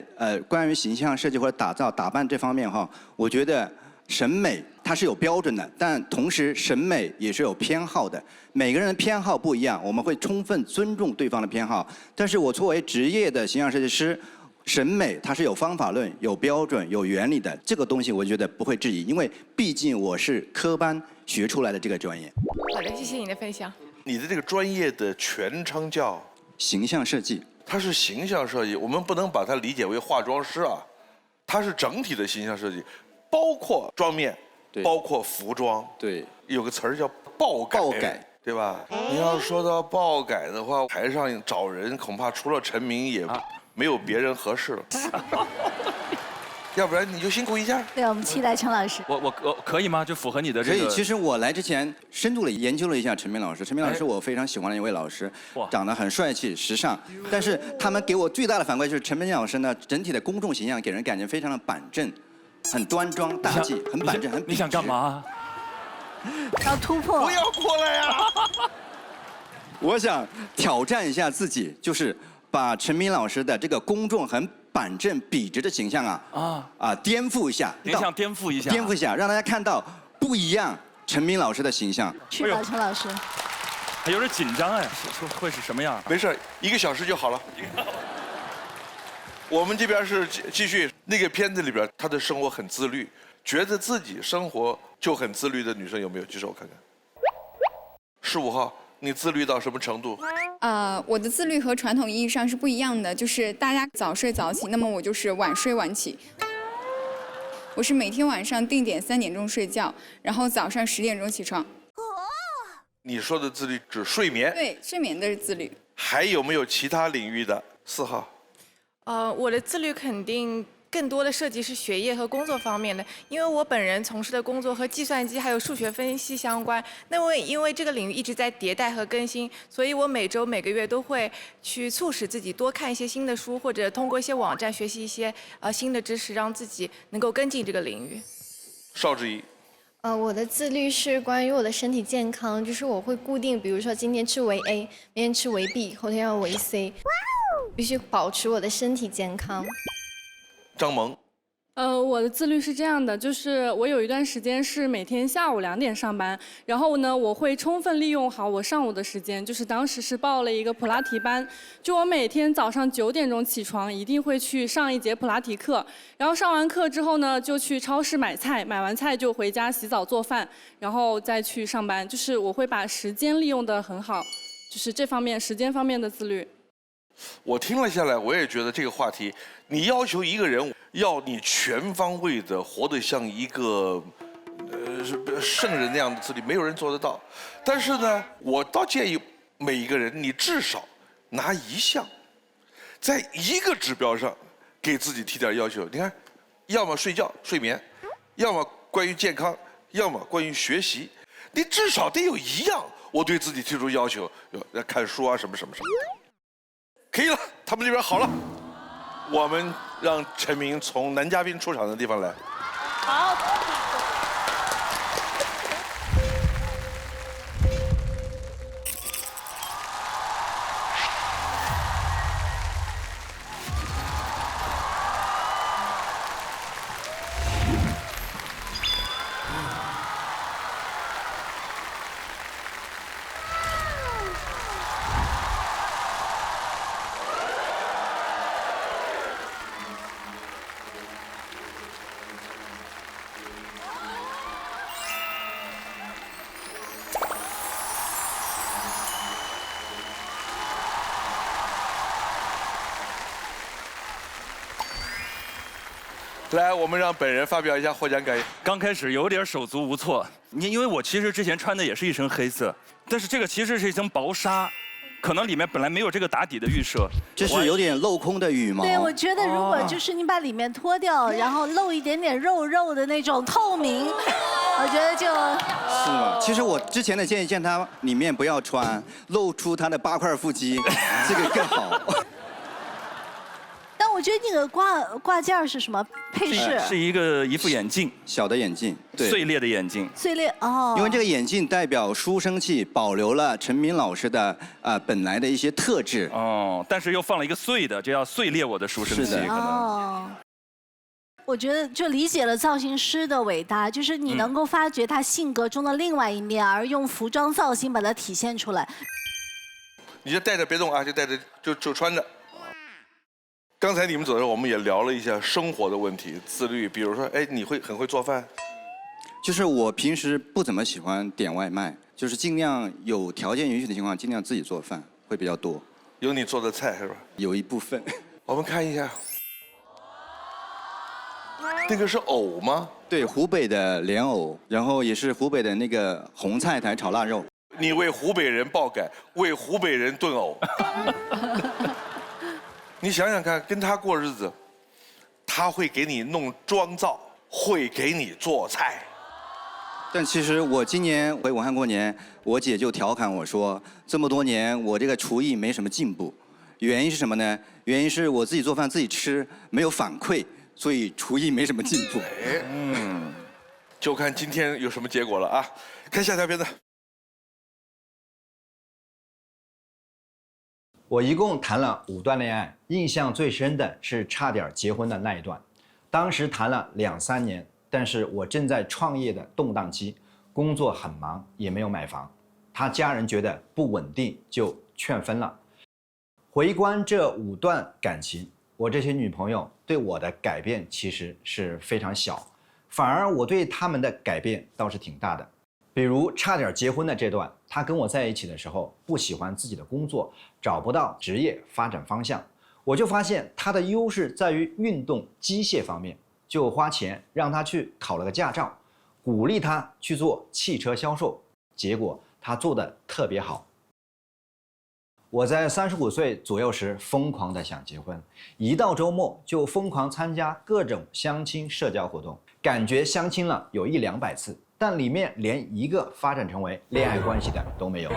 Speaker 1: 关于形象设计或者打造打扮这方面我觉得审美它是有标准的，但同时审美也是有偏好的。每个人的偏好不一样，我们会充分尊重对方的偏好。但是我作为职业的形象设计师，审美它是有方法论、有标准、有原理的，这个东西我觉得不会质疑，因为毕竟我是科班学出来的这个专业。
Speaker 24: 好的，谢谢你的分享。
Speaker 2: 你的这个专业的全称叫
Speaker 1: 形象设计。
Speaker 2: 它是形象设计，我们不能把它理解为化妆师它是整体的形象设计，包括妆面，包括服装。
Speaker 1: 对，
Speaker 2: 有个词儿叫爆改。爆改。对吧？你要说到爆改的话，台上找人恐怕除了陈明也没有别人合适了。要不然你就辛苦一下。
Speaker 7: 对，我们期待陈老师。
Speaker 8: 我可以吗？就符合你的这个。
Speaker 1: 可以。其实我来之前深度的研究了一下陈明老师。陈明老师我非常喜欢的一位老师，长得很帅气、时尚。但是他们给我最大的反馈就是陈明老师呢，整体的公众形象给人感觉非常的板正，很端庄大气，很板正，很笔直。
Speaker 8: 你想干嘛？
Speaker 7: 要突破。
Speaker 2: 不要过来呀！
Speaker 1: 我想挑战一下自己，就是把陈明老师的这个公众很板正笔直的形象颠覆一下。
Speaker 8: 您想颠覆一下？
Speaker 1: 颠覆一下，让大家看到不一样陈明老师的形象。
Speaker 7: 去吧，陈老师。
Speaker 8: 还有点紧张哎，会是什么样？
Speaker 2: 没事，1个小时就好了。我们这边是继续那个片子里边，她的生活很自律，觉得自己生活就很自律的女生有没有？举手我看看。15号，你自律到什么程度？
Speaker 5: 我的自律和传统意义上是不一样的，就是大家早睡早起，那么我就是晚睡晚起。我是每天晚上定点3点钟睡觉，然后早上10点钟起床。
Speaker 2: 你说的自律指睡眠？
Speaker 5: 对，睡眠的自律。
Speaker 2: 还有没有其他领域的？4号。
Speaker 24: 我的自律肯定更多的涉及是学业和工作方面的，因为我本人从事的工作和计算机还有数学分析相关。那我因为这个领域一直在迭代和更新，所以我每周每个月都会去促使自己多看一些新的书，或者通过一些网站学习一些新的知识，让自己能够跟进这个领域。
Speaker 2: 邵志怡。
Speaker 17: 我的自律是关于我的身体健康，就是我会固定，比如说今天吃维 A， 明天吃维 B， 后天要维 C， 必须保持我的身体健康。
Speaker 2: 张萌。
Speaker 18: 我的自律是这样的，就是我有一段时间是每天下午2点上班，然后呢，我会充分利用好我上午的时间，就是当时是报了一个普拉提班，就我每天早上9点钟起床，一定会去上一节普拉提课，然后上完课之后呢，就去超市买菜，买完菜就回家洗澡做饭，然后再去上班，就是我会把时间利用得很好，就是这方面时间方面的自律。
Speaker 2: 我听了下来，我也觉得这个话题，你要求一个人要你全方位的活得像一个圣人那样的自律，没有人做得到。但是呢，我倒建议每一个人，你至少拿一项，在一个指标上给自己提点要求。你看，要么睡觉睡眠，要么关于健康，要么关于学习，你至少得有一样，我对自己提出要求，要看书啊什么什么什么。可以了，他们这边好了，我们让陈明从男嘉宾出场的地方来。
Speaker 18: 好。
Speaker 2: 来，我们让本人发表一下获奖感言。
Speaker 8: 刚开始有点手足无措，因为我其实之前穿的也是一身黑色，但是这个其实是一层薄纱，可能里面本来没有这个打底的预设。
Speaker 1: 这是有点镂空的羽毛。
Speaker 7: 对，我觉得如果就是你把里面脱掉，然后露一点点肉的那种透明，我觉得就。
Speaker 1: 是吗？其实我之前的建议，见他里面不要穿，露出他的8块腹肌，这个更好。
Speaker 7: 但我觉得那个挂件是什么配饰？
Speaker 8: 是一副眼镜，
Speaker 1: 小的眼镜，对，
Speaker 8: 碎裂的眼镜。
Speaker 7: 碎裂哦。
Speaker 1: 因为这个眼镜代表书生气，保留了陈明老师的本来的一些特质。
Speaker 8: 哦，但是又放了一个碎的，这要碎裂我的书生气。
Speaker 1: 是的。
Speaker 8: 可能。
Speaker 7: 哦。我觉得就理解了造型师的伟大，就是你能够发掘他性格中的另外一面，而用服装造型把它体现出来。
Speaker 2: 你就带着别动啊，就带着就穿着。刚才你们走的时候，我们也聊了一下生活的问题，自律。比如说，哎，你很会做饭？
Speaker 1: 就是我平时不怎么喜欢点外卖，就是尽量有条件允许的情况，尽量自己做饭会比较多。
Speaker 2: 有你做的菜是吧？
Speaker 1: 有一部分。
Speaker 2: 我们看一下，那个是藕吗？
Speaker 1: 对，湖北的莲藕，然后也是湖北的那个红菜苔炒腊肉。
Speaker 2: 你为湖北人爆改，为湖北人炖藕。你想想看，跟他过日子，他会给你弄妆造，会给你做菜。
Speaker 1: 但其实我今年回武汉过年，我姐就调侃我说，这么多年我这个厨艺没什么进步，原因是什么呢？原因是我自己做饭自己吃，没有反馈，所以厨艺没什么进步。
Speaker 2: 就看今天有什么结果了啊！看下条片子。
Speaker 9: 我一共谈了5段恋爱，印象最深的是差点结婚的那一段。当时谈了2、3年，但是我正在创业的动荡期，工作很忙，也没有买房。他家人觉得不稳定，就劝分了。回观这5段感情，我这些女朋友对我的改变其实是非常小，反而我对他们的改变倒是挺大的。比如差点结婚的这段，他跟我在一起的时候不喜欢自己的工作，找不到职业发展方向，我就发现他的优势在于运动机械方面，就花钱让他去考了个驾照，鼓励他去做汽车销售，结果他做得特别好。我在35岁左右时疯狂的想结婚，一到周末就疯狂参加各种相亲社交活动，感觉相亲了有100-200次，但里面连一个发展成为恋爱关系的都没有。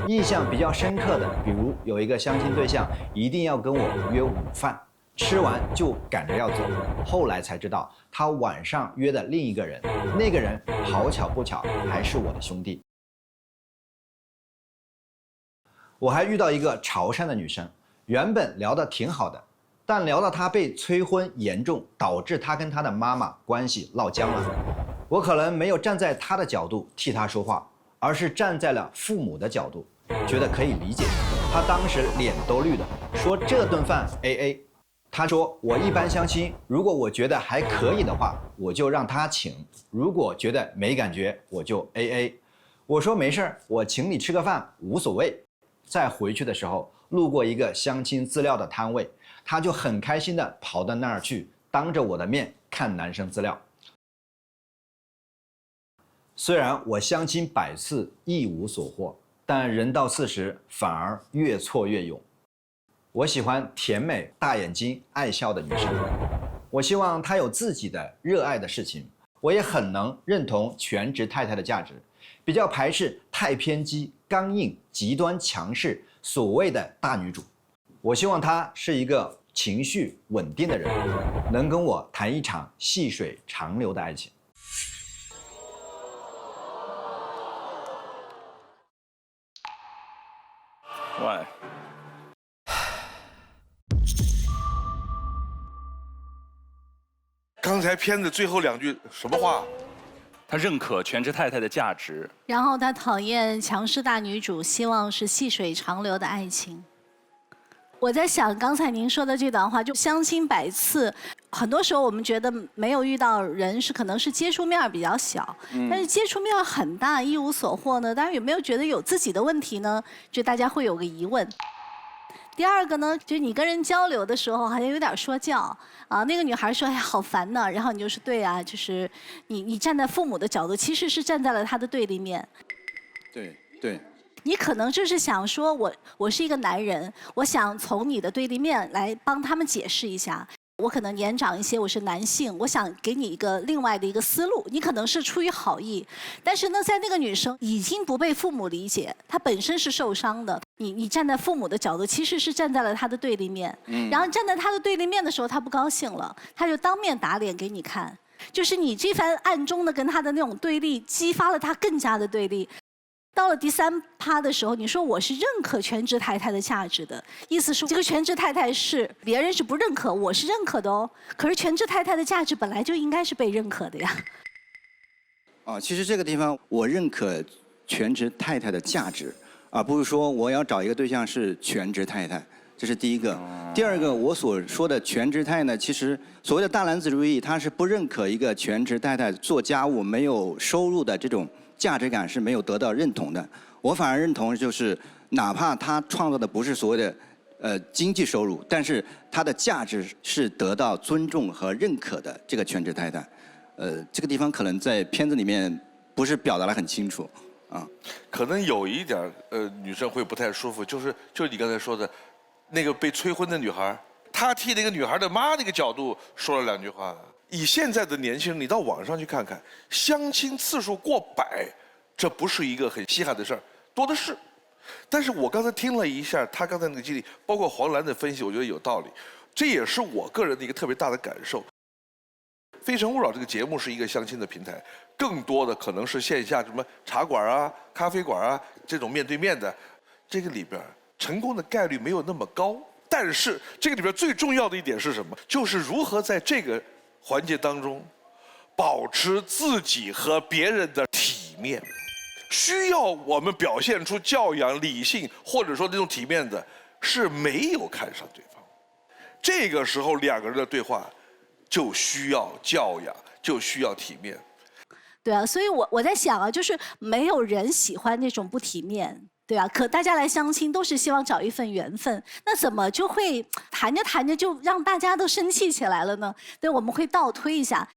Speaker 9: 印象比较深刻的，比如有一个相亲对象一定要跟我约午饭，吃完就赶着要走，后来才知道他晚上约的另一个人，那个人好巧不巧还是我的兄弟。我还遇到一个潮汕的女生，原本聊得挺好的，但聊到她被催婚严重，导致她跟她的妈妈关系闹僵了。我可能没有站在她的角度替她说话，而是站在了父母的角度，觉得可以理解。她当时脸都绿了，说这顿饭 AA。她说我一般相亲，如果我觉得还可以的话，我就让她请；如果觉得没感觉，我就 AA。我说没事儿，我请你吃个饭无所谓。再回去的时候，路过一个相亲资料的摊位，他就很开心地跑到那儿去，当着我的面看男生资料。虽然我相亲100次一无所获，但人到40反而越挫越勇。我喜欢甜美、大眼睛、爱笑的女生，我希望她有自己的热爱的事情。我也很能认同全职太太的价值，比较排斥太偏激、刚硬、极端强势所谓的大女主。我希望她是一个情绪稳定的人，能跟我谈一场细水长流的爱情。
Speaker 2: 喂，刚才片子最后2句什么话？
Speaker 8: 他认可全职太太的价值，
Speaker 7: 然后他讨厌强势大女主，希望是细水长流的爱情。我在想，刚才您说的这段话，就相亲100次，很多时候我们觉得没有遇到人是可能是接触面比较小，但是接触面很大，一无所获呢，大家有没有觉得有自己的问题呢？就大家会有个疑问。第二个呢，就是你跟人交流的时候好像有点说教啊。那个女孩说：“哎呀，好烦呐。”然后你就说：“对啊，就是你站在父母的角度，其实是站在了他的对立面。”
Speaker 1: 对。
Speaker 7: 你可能就是想说我是一个男人，我想从你的对立面来帮他们解释一下。我可能年长一些，我是男性，我想给你一个另外的一个思路。你可能是出于好意，但是呢，在那个女生已经不被父母理解，她本身是受伤的。你站在父母的角度，其实是站在了她的对立面。然后站在她的对立面的时候，她不高兴了，她就当面打脸给你看。就是你这番暗中的跟她的那种对立，激发了她更加的对立。到了第3趴的时候，你说我是认可全职太太的价值的，意思是这个全职太太是别人是不认可，我是认可的哦。可是全职太太的价值本来就应该是被认可的呀。
Speaker 1: 其实这个地方我认可全职太太的价值，而不是说我要找一个对象是全职太太，这是第一个。第二个，我所说的全职太呢，其实所谓的大男子主义，他是不认可一个全职太太做家务没有收入的这种价值感是没有得到认同的。我反而认同就是哪怕他创造的不是所谓的经济收入，但是他的价值是得到尊重和认可的这个全职太太。这个地方可能在片子里面不是表达得很清楚啊。
Speaker 2: 可能有一点女生会不太舒服，就是你刚才说的那个被催婚的女孩，他替那个女孩的妈那个角度说了2句话。以现在的年轻人，你到网上去看看，相亲次数过100，这不是一个很稀罕的事儿，多的是。但是我刚才听了一下他刚才那个经历，包括黄澜的分析，我觉得有道理。这也是我个人的一个特别大的感受。《非诚勿扰》这个节目是一个相亲的平台，更多的可能是线下什么茶馆啊、咖啡馆啊这种面对面的，这个里边成功的概率没有那么高。但是这个里边最重要的一点是什么？就是如何在这个环节当中保持自己和别人的体面。需要我们表现出教养、理性，或者说那种体面的，是没有看上对方。这个时候2个人的对话就需要教养，就需要体面。
Speaker 7: 对啊，所以我在想啊，就是没有人喜欢那种不体面，对啊，可大家来相亲都是希望找一份缘分，那怎么就会谈着谈着就让大家都生气起来了呢？对，我们会倒推一下。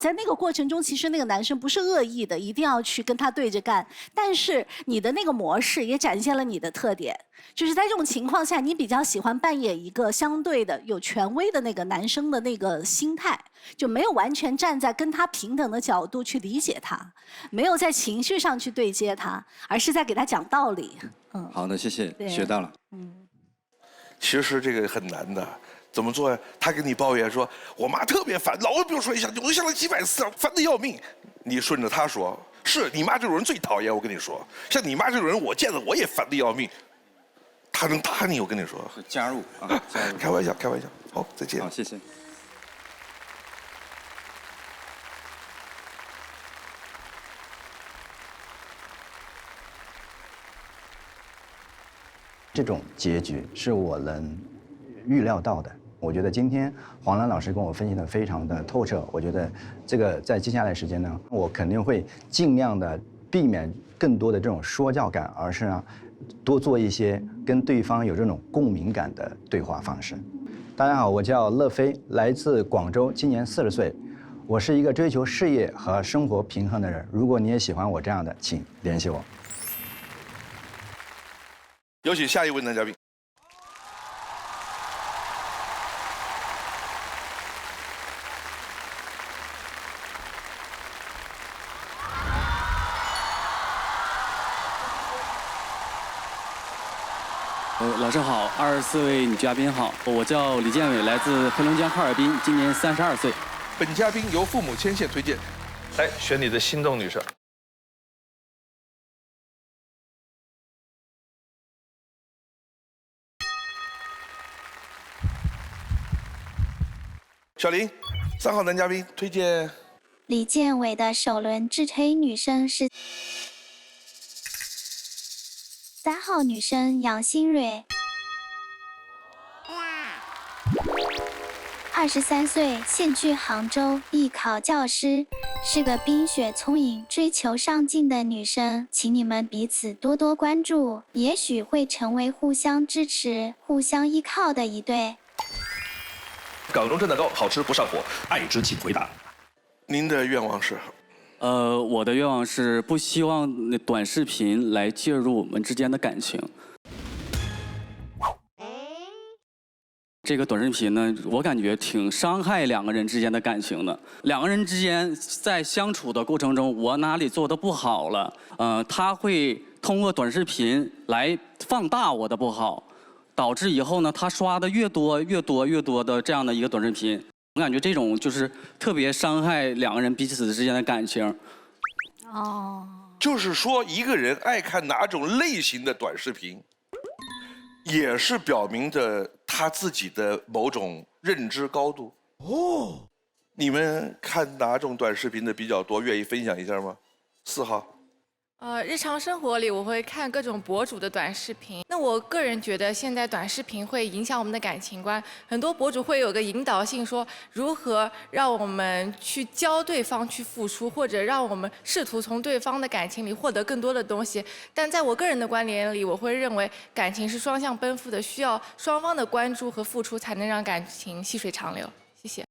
Speaker 7: 在那个过程中，其实那个男生不是恶意的，一定要去跟他对着干。但是你的那个模式也展现了你的特点，就是在这种情况下，你比较喜欢扮演一个相对的有权威的那个男生的那个心态，就没有完全站在跟他平等的角度去理解他，没有在情绪上去对接他，而是在给他讲道理。
Speaker 1: 好的，谢谢，学到了。
Speaker 2: 其实这个很难的。怎么做呀？他跟你抱怨说：“我妈特别烦，老是比我说一下，我就想了几百次，烦得要命。”你顺着他说：“是你妈这种人最讨厌。”我跟你说，像你妈这种人，我见了我也烦得要命。他能打你，我跟你说。
Speaker 1: 加入啊，加入。
Speaker 2: 开玩笑，开玩笑。好，再见。
Speaker 1: 好，谢谢。
Speaker 9: 这种结局是我能预料到的。我觉得今天黄澜老师跟我分析的非常的透彻，我觉得这个在接下来时间呢，我肯定会尽量的避免更多的这种说教感，而是呢多做一些跟对方有这种共鸣感的对话方式。大家好，我叫乐飞，来自广州，今年40岁。我是一个追求事业和生活平衡的人。如果你也喜欢我这样的，请联系我。
Speaker 2: 有请下一位男嘉宾。
Speaker 3: 老师好，24位女嘉宾好，我叫李建伟，来自黑龙江哈尔滨，今年32岁。
Speaker 2: 本嘉宾由父母牵线推荐，来选你的心动女生。小林，3号男嘉宾推荐。
Speaker 23: 李建伟的首轮自推女生是3号女生杨新蕊，23岁，现居杭州，艺考教师，是个冰雪聪颖、追求上进的女生，请你们彼此多多关注，也许会成为互相支持、互相依靠的一对。
Speaker 12: 港荣蒸蛋糕好吃不上火，爱之请回答。
Speaker 2: 您的愿望是？
Speaker 3: 我的愿望是不希望短视频来介入我们之间的感情。这个短视频呢，我感觉挺伤害2个人之间的感情的。2个人之间在相处的过程中，我哪里做的不好了，他会通过短视频来放大我的不好，导致以后呢，他刷的越多的这样的一个短视频。我感觉这种就是特别伤害2个人彼此之间的感情。
Speaker 2: 就是说一个人爱看哪种类型的短视频，也是表明着他自己的某种认知高度。你们看哪种短视频的比较多？愿意分享一下吗？4号。
Speaker 24: 日常生活里我会看各种博主的短视频。那我个人觉得现在短视频会影响我们的感情观，很多博主会有个引导性，说如何让我们去教对方去付出，或者让我们试图从对方的感情里获得更多的东西。但在我个人的观点里，我会认为感情是双向奔赴的，需要双方的关注和付出，才能让感情细水长流。谢谢。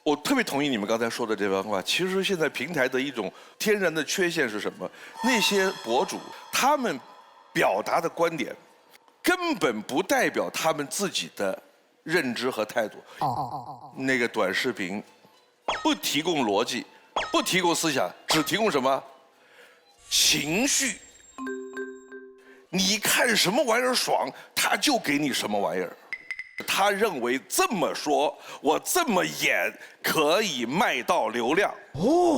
Speaker 2: 我特别同意你们刚才说的这番话。其实现在平台的一种天然的缺陷是什么？那些博主他们表达的观点，根根本不代表他们自己的认知和态度。那个短视频不提供逻辑，不提供思想，只提供什么？情绪。你看什么玩意儿爽，他就给你什么玩意儿。他认为这么说，我这么演可以卖到流量，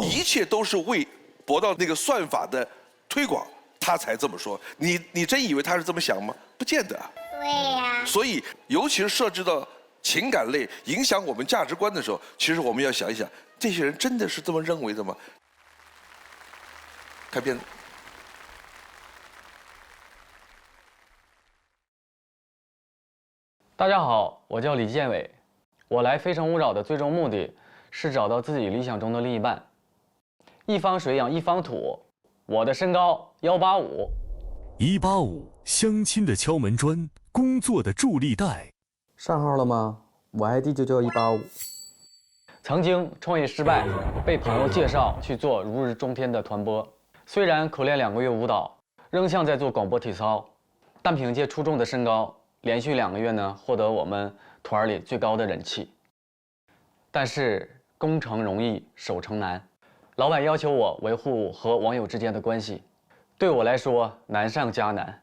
Speaker 2: 一切都是为博到那个算法的推广，他才这么说。你真以为他是这么想吗？不见得。对呀。所以，尤其是涉及到情感类影响我们价值观的时候，其实我们要想一想，这些人真的是这么认为的吗？看片子。
Speaker 3: 大家好，我叫李建伟，我来《非诚勿扰》的最终目的是找到自己理想中的另一半。一方水养一方土，我的身高185。
Speaker 19: 185，相亲的敲门砖，工作的助力带。
Speaker 3: 上号了吗？我 ID 就叫185。曾经创业失败，被朋友介绍去做如日中天的团播。虽然苦练2个月舞蹈，仍像在做广播体操，但凭借出众的身高，连续2个月呢，获得我们团里最高的人气。但是攻城容易，守城难，老板要求我维护和网友之间的关系，对我来说难上加难。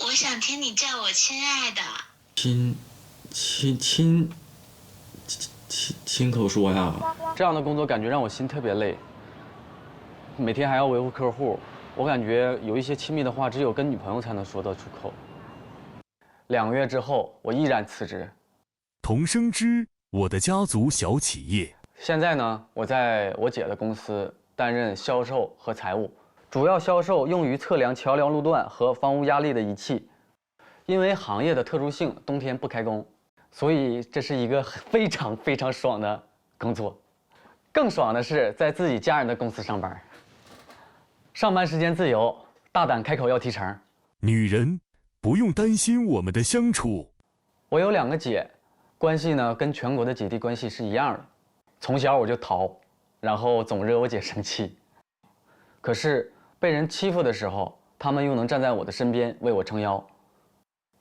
Speaker 23: 我想听你叫我亲爱的。
Speaker 3: 亲口说呀，这样的工作感觉让我心特别累，每天还要维护客户，我感觉有一些亲密的话只有跟女朋友才能说得出口。2个月之后，我毅然辞职。
Speaker 19: 同生之我的家族小企业。
Speaker 3: 现在呢，我在我姐的公司担任销售和财务，主要销售用于测量桥梁路段和房屋压力的仪器。因为行业的特殊性，冬天不开工，所以这是一个非常爽的工作。更爽的是在自己家人的公司上班，上班时间自由，大胆开口要提成。
Speaker 19: 女人不用担心我们的相处。
Speaker 3: 我有2个姐，关系呢跟全国的姐弟关系是一样的。从小我就淘，然后总惹我姐生气。可是被人欺负的时候，她们又能站在我的身边为我撑腰。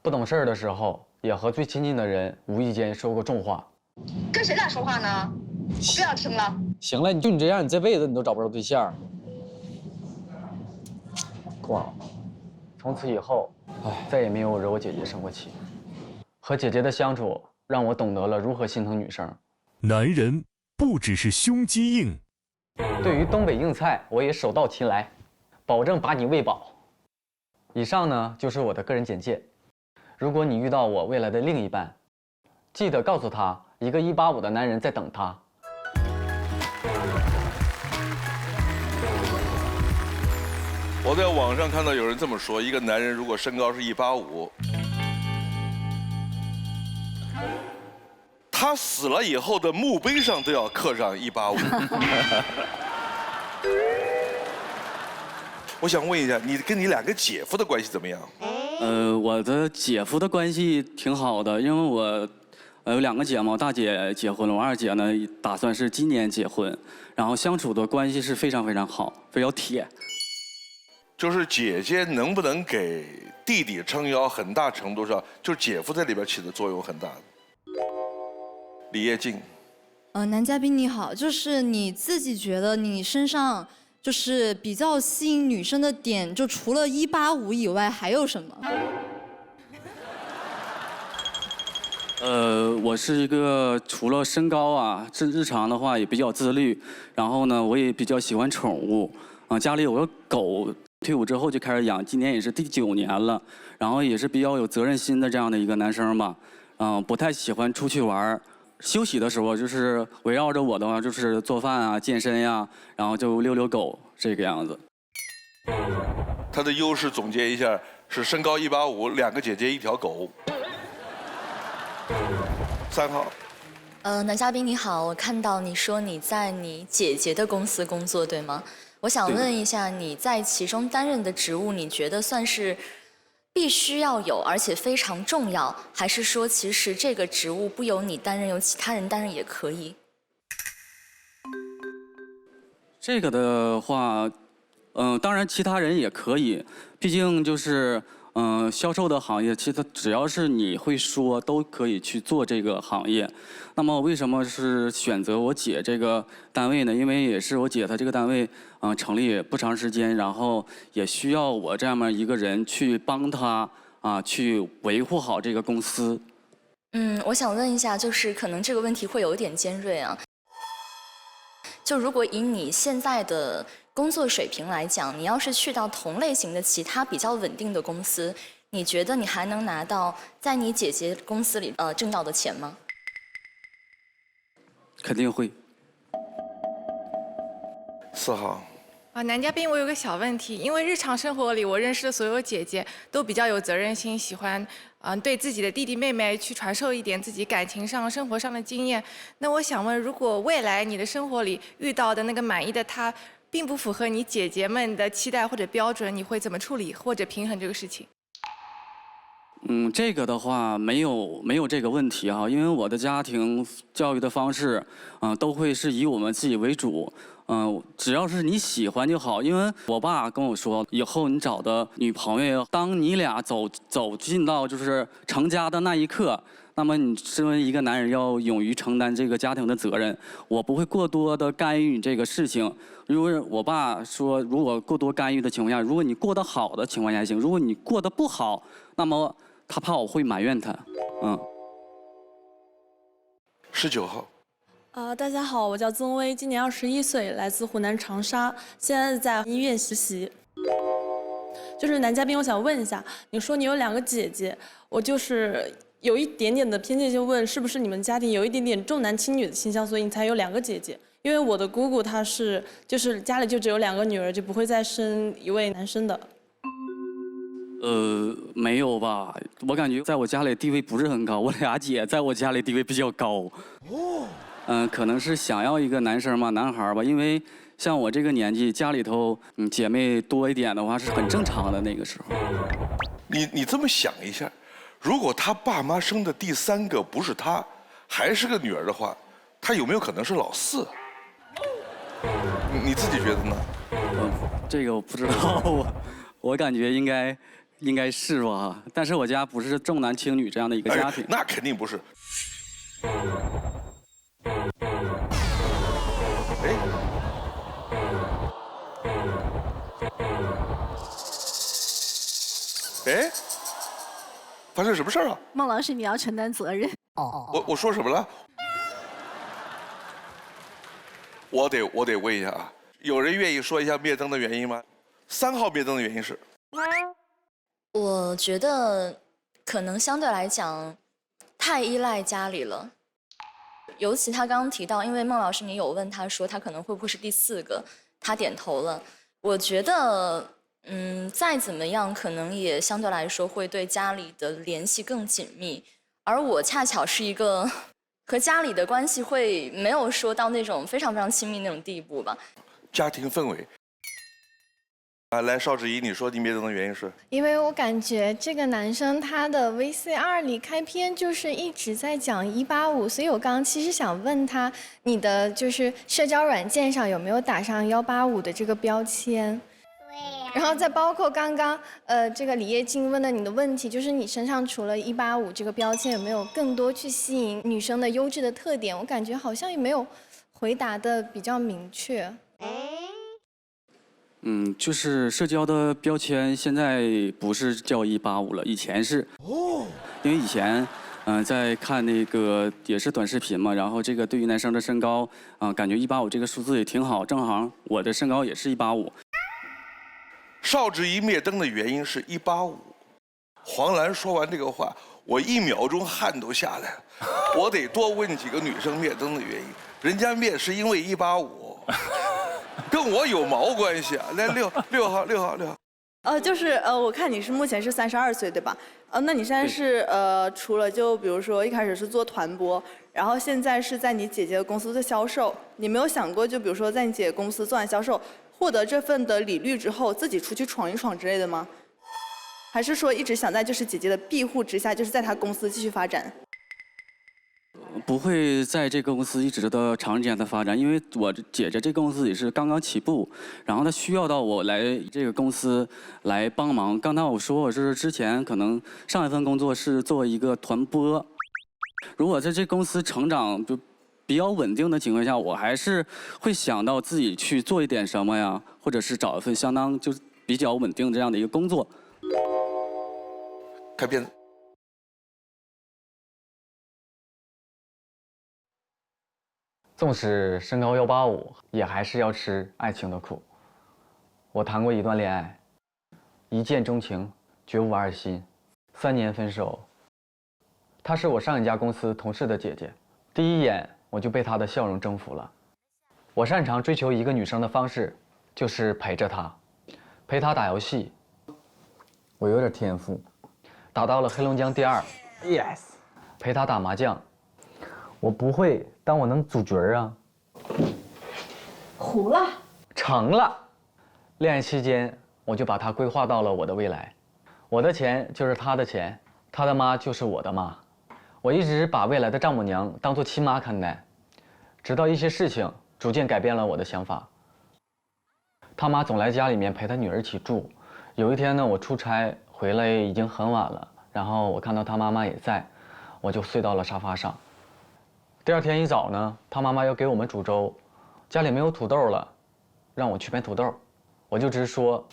Speaker 3: 不懂事儿的时候，也和最亲近的人无意间说过重话。
Speaker 20: 跟谁俩说话呢？我不想听了。
Speaker 3: 行了，就你这样，你这辈子你都找不着对象。挂了。从此以后，再也没有惹我姐姐生过气。和姐姐的相处，让我懂得了如何心疼女生。
Speaker 19: 男人不只是胸肌硬，
Speaker 3: 对于东北硬菜，我也手到擒来，保证把你喂饱。以上呢就是我的个人简介。如果你遇到我未来的另一半，记得告诉他，一个185的男人在等他。
Speaker 2: 我在网上看到有人这么说：一个男人如果身高是185，他死了以后的墓碑上都要刻上185。我想问一下，你跟你2个姐夫的关系怎么样？
Speaker 3: 我的姐夫的关系挺好的，因为我有2个姐嘛，我大姐结婚了，我2姐呢打算是今年结婚，然后相处的关系是非常好，非常铁。
Speaker 2: 就是姐姐能不能给弟弟撑腰，很大程度上就是姐夫在里边起的作用很大的。李业静，
Speaker 21: 男嘉宾你好，就是你自己觉得你身上就是比较吸引女生的点，就除了185以外还有什么？
Speaker 3: 我是一个除了身高啊，日常的话也比较自律，然后呢，我也比较喜欢宠物，家里有个狗，退伍之后就开始养，今年也是第9年了，然后也是比较有责任心的这样的一个男生吧，不太喜欢出去玩，休息的时候就是围绕着我的话就是做饭啊、健身呀，然后就遛狗这个样子。
Speaker 2: 他的优势总结一下是身高185，2个姐姐1条狗。3号。
Speaker 22: 男嘉宾你好，我看到你说你在你姐姐的公司工作，对吗？我想问一下，你在其中担任的职务，你觉得算是必须要有，而且非常重要，还是说其实这个职务不由你担任，由其他人担任也可以？
Speaker 3: 这个的话，当然其他人也可以，毕竟就是销售的行业，其实只要是你会说，都可以去做这个行业。那么为什么是选择我姐这个单位呢？因为也是我姐她这个单位，成立不长时间，然后也需要我这样一个人去帮她去维护好这个公司。
Speaker 22: 我想问一下，就是可能这个问题会有一点尖锐啊。就如果以你现在的工作水平来讲，你要是去到同类型的其他比较稳定的公司，你觉得你还能拿到在你姐姐公司里挣到的钱吗？
Speaker 3: 肯定会。
Speaker 2: 4号。
Speaker 24: 男嘉宾，我有个小问题，因为日常生活里我认识的所有姐姐都比较有责任心，喜欢对自己的弟弟妹妹去传授一点自己感情上、生活上的经验。那我想问，如果未来你的生活里遇到的那个满意的他，并不符合你姐姐们的期待或者标准，你会怎么处理或者平衡这个事情？
Speaker 3: 这个的话没有这个问题哈，因为我的家庭教育的方式，都会是以我们自己为主，只要是你喜欢就好。因为我爸跟我说，以后你找的女朋友，当你俩走进到就是成家的那一刻，那么你身为一个男人要勇于承担这个家庭的责任。我不会过多的干预这个事情。如果我爸说，如果过多干预的情况下，如果你过得好的情况下还行，如果你过得不好，那么他怕我会埋怨他。
Speaker 2: 19号。
Speaker 4: 大家好，我叫曾薇，今年21岁，来自湖南长沙，现在在医院实习。就是男嘉宾，我想问一下，你说你有2个姐姐，我就是有一点点的偏见，就问是不是你们家庭有一点点重男轻女的倾向，所以你才有2个姐姐？因为我的姑姑她是就是家里就只有2个女儿，就不会再生1位男生的。
Speaker 3: 没有吧？我感觉在我家里地位不是很高，我俩姐在我家里地位比较高。可能是想要一个男生嘛，男孩吧，因为像我这个年纪，家里头姐妹多一点的话是很正常的那个时候。
Speaker 2: 你这么想一下，如果他爸妈生的第3个不是他，还是个女儿的话，他有没有可能是老4？你自己觉得呢？
Speaker 3: 这个我不知道，我感觉应该是吧，但是我家不是重男轻女这样的一个家庭。
Speaker 2: 那肯定不是。发生什么事儿了？
Speaker 7: 孟老师，你要承担责任。
Speaker 2: 我说什么了？我得问一下啊，有人愿意说一下灭灯的原因吗？3号灭灯的原因是？
Speaker 22: 我觉得可能相对来讲太依赖家里了，尤其他刚刚提到，因为孟老师你有问他说他可能会不会是第4个，他点头了。我觉得再怎么样可能也相对来说会对家里的联系更紧密，而我恰巧是一个和家里的关系会没有说到那种非常非常亲密那种地步吧。
Speaker 2: 家庭氛围。来，邵芷怡，你说你灭灯的原因是？
Speaker 13: 因为我感觉这个男生他的 VCR 里开篇就是一直在讲185，所以我刚刚其实想问他，你的就是社交软件上有没有打上185的这个标签？然后再包括刚刚这个李叶静问的你的问题，就是你身上除了185这个标签，有没有更多去吸引女生的优质的特点？我感觉好像也没有回答的比较明确。
Speaker 3: 就是社交的标签现在不是叫185了，以前是。因为以前在看那个也是短视频嘛，然后这个对于男生的身高感觉185这个数字也挺好，正好我的身高也是185。
Speaker 2: 邵芷怡灭灯的原因是185。黄澜说完这个话，我1秒钟汗都下来了。我得多问几个女生灭灯的原因，人家灭是因为185。跟我有毛关系啊！来6号。
Speaker 14: 就是我看你是目前是32岁对吧？那你现在是除了就比如说一开始是做团播，然后现在是在你姐姐的公司做销售，你没有想过就比如说在你姐姐公司做完销售，获得这份的履历之后，自己出去闯一闯之类的吗？还是说一直想在就是姐姐的庇护之下，就是在她公司继续发展？
Speaker 3: 不会在这个公司一直的长时间的发展，因为我姐姐这个公司也是刚刚起步，然后她需要到我来这个公司来帮忙。刚才我说我是之前可能上一份工作是做一个团播，如果在这公司成长就比较稳定的情况下，我还是会想到自己去做一点什么呀，或者是找一份相当就比较稳定这样的一个工作。
Speaker 2: 开片。
Speaker 6: 纵使身高185，也还是要吃爱情的苦。我谈过一段恋爱，一见钟情，绝无二心，3年分手。她是我上一家公司同事的姐姐，第一眼我就被她的笑容征服了。我擅长追求一个女生的方式，就是陪着她，陪她打游戏。我有点天赋，打到了黑龙江第2 ，yes。陪她打麻将，我不会，但我能组局啊。
Speaker 20: 糊了，
Speaker 6: 成了。恋爱期间，我就把她规划到了我的未来，我的钱就是她的钱，她的妈就是我的妈。我一直把未来的丈母娘当作亲妈看待，直到一些事情逐渐改变了我的想法。她妈总来家里面陪她女儿一起住。有一天呢，我出差回来已经很晚了，然后我看到她妈妈也在，我就睡到了沙发上。第2天一早呢，她妈妈要给我们煮粥，家里没有土豆了，让我去买土豆。我就直说，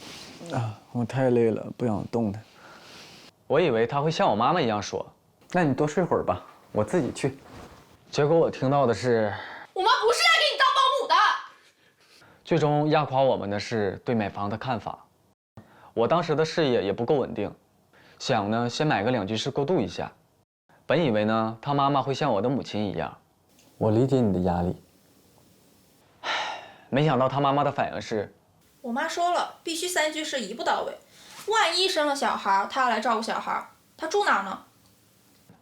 Speaker 6: 我太累了，不想动弹。我以为她会像我妈妈一样说，那你多睡会儿吧，我自己去。结果我听到的是，
Speaker 20: 我妈不是来给你当保姆的。
Speaker 6: 最终压垮我们的是对买房的看法。我当时的事业也不够稳定，想呢先买个2居室过渡一下。本以为呢她妈妈会像我的母亲一样，我理解你的压力。没想到她妈妈的反应是，
Speaker 10: 我妈说了，必须3居室一步到位，万一生了小孩，她要来照顾小孩，她住哪儿呢？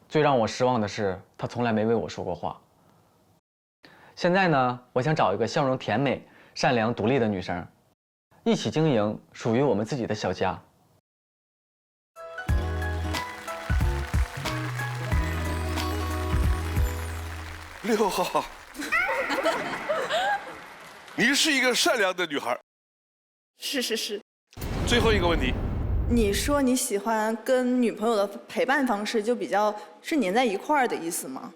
Speaker 6: 最让我失望的是，她从来没为我说过话。现在呢，我想找一个笑容甜美、善良、独立的女生，一起经营属于我们自己的小家。
Speaker 2: 6号，你是一个善良的女孩。
Speaker 14: 是。
Speaker 2: 最后一个问题，
Speaker 14: 你说你喜欢跟女朋友的陪伴方式，就比较是黏在一块儿的意思吗？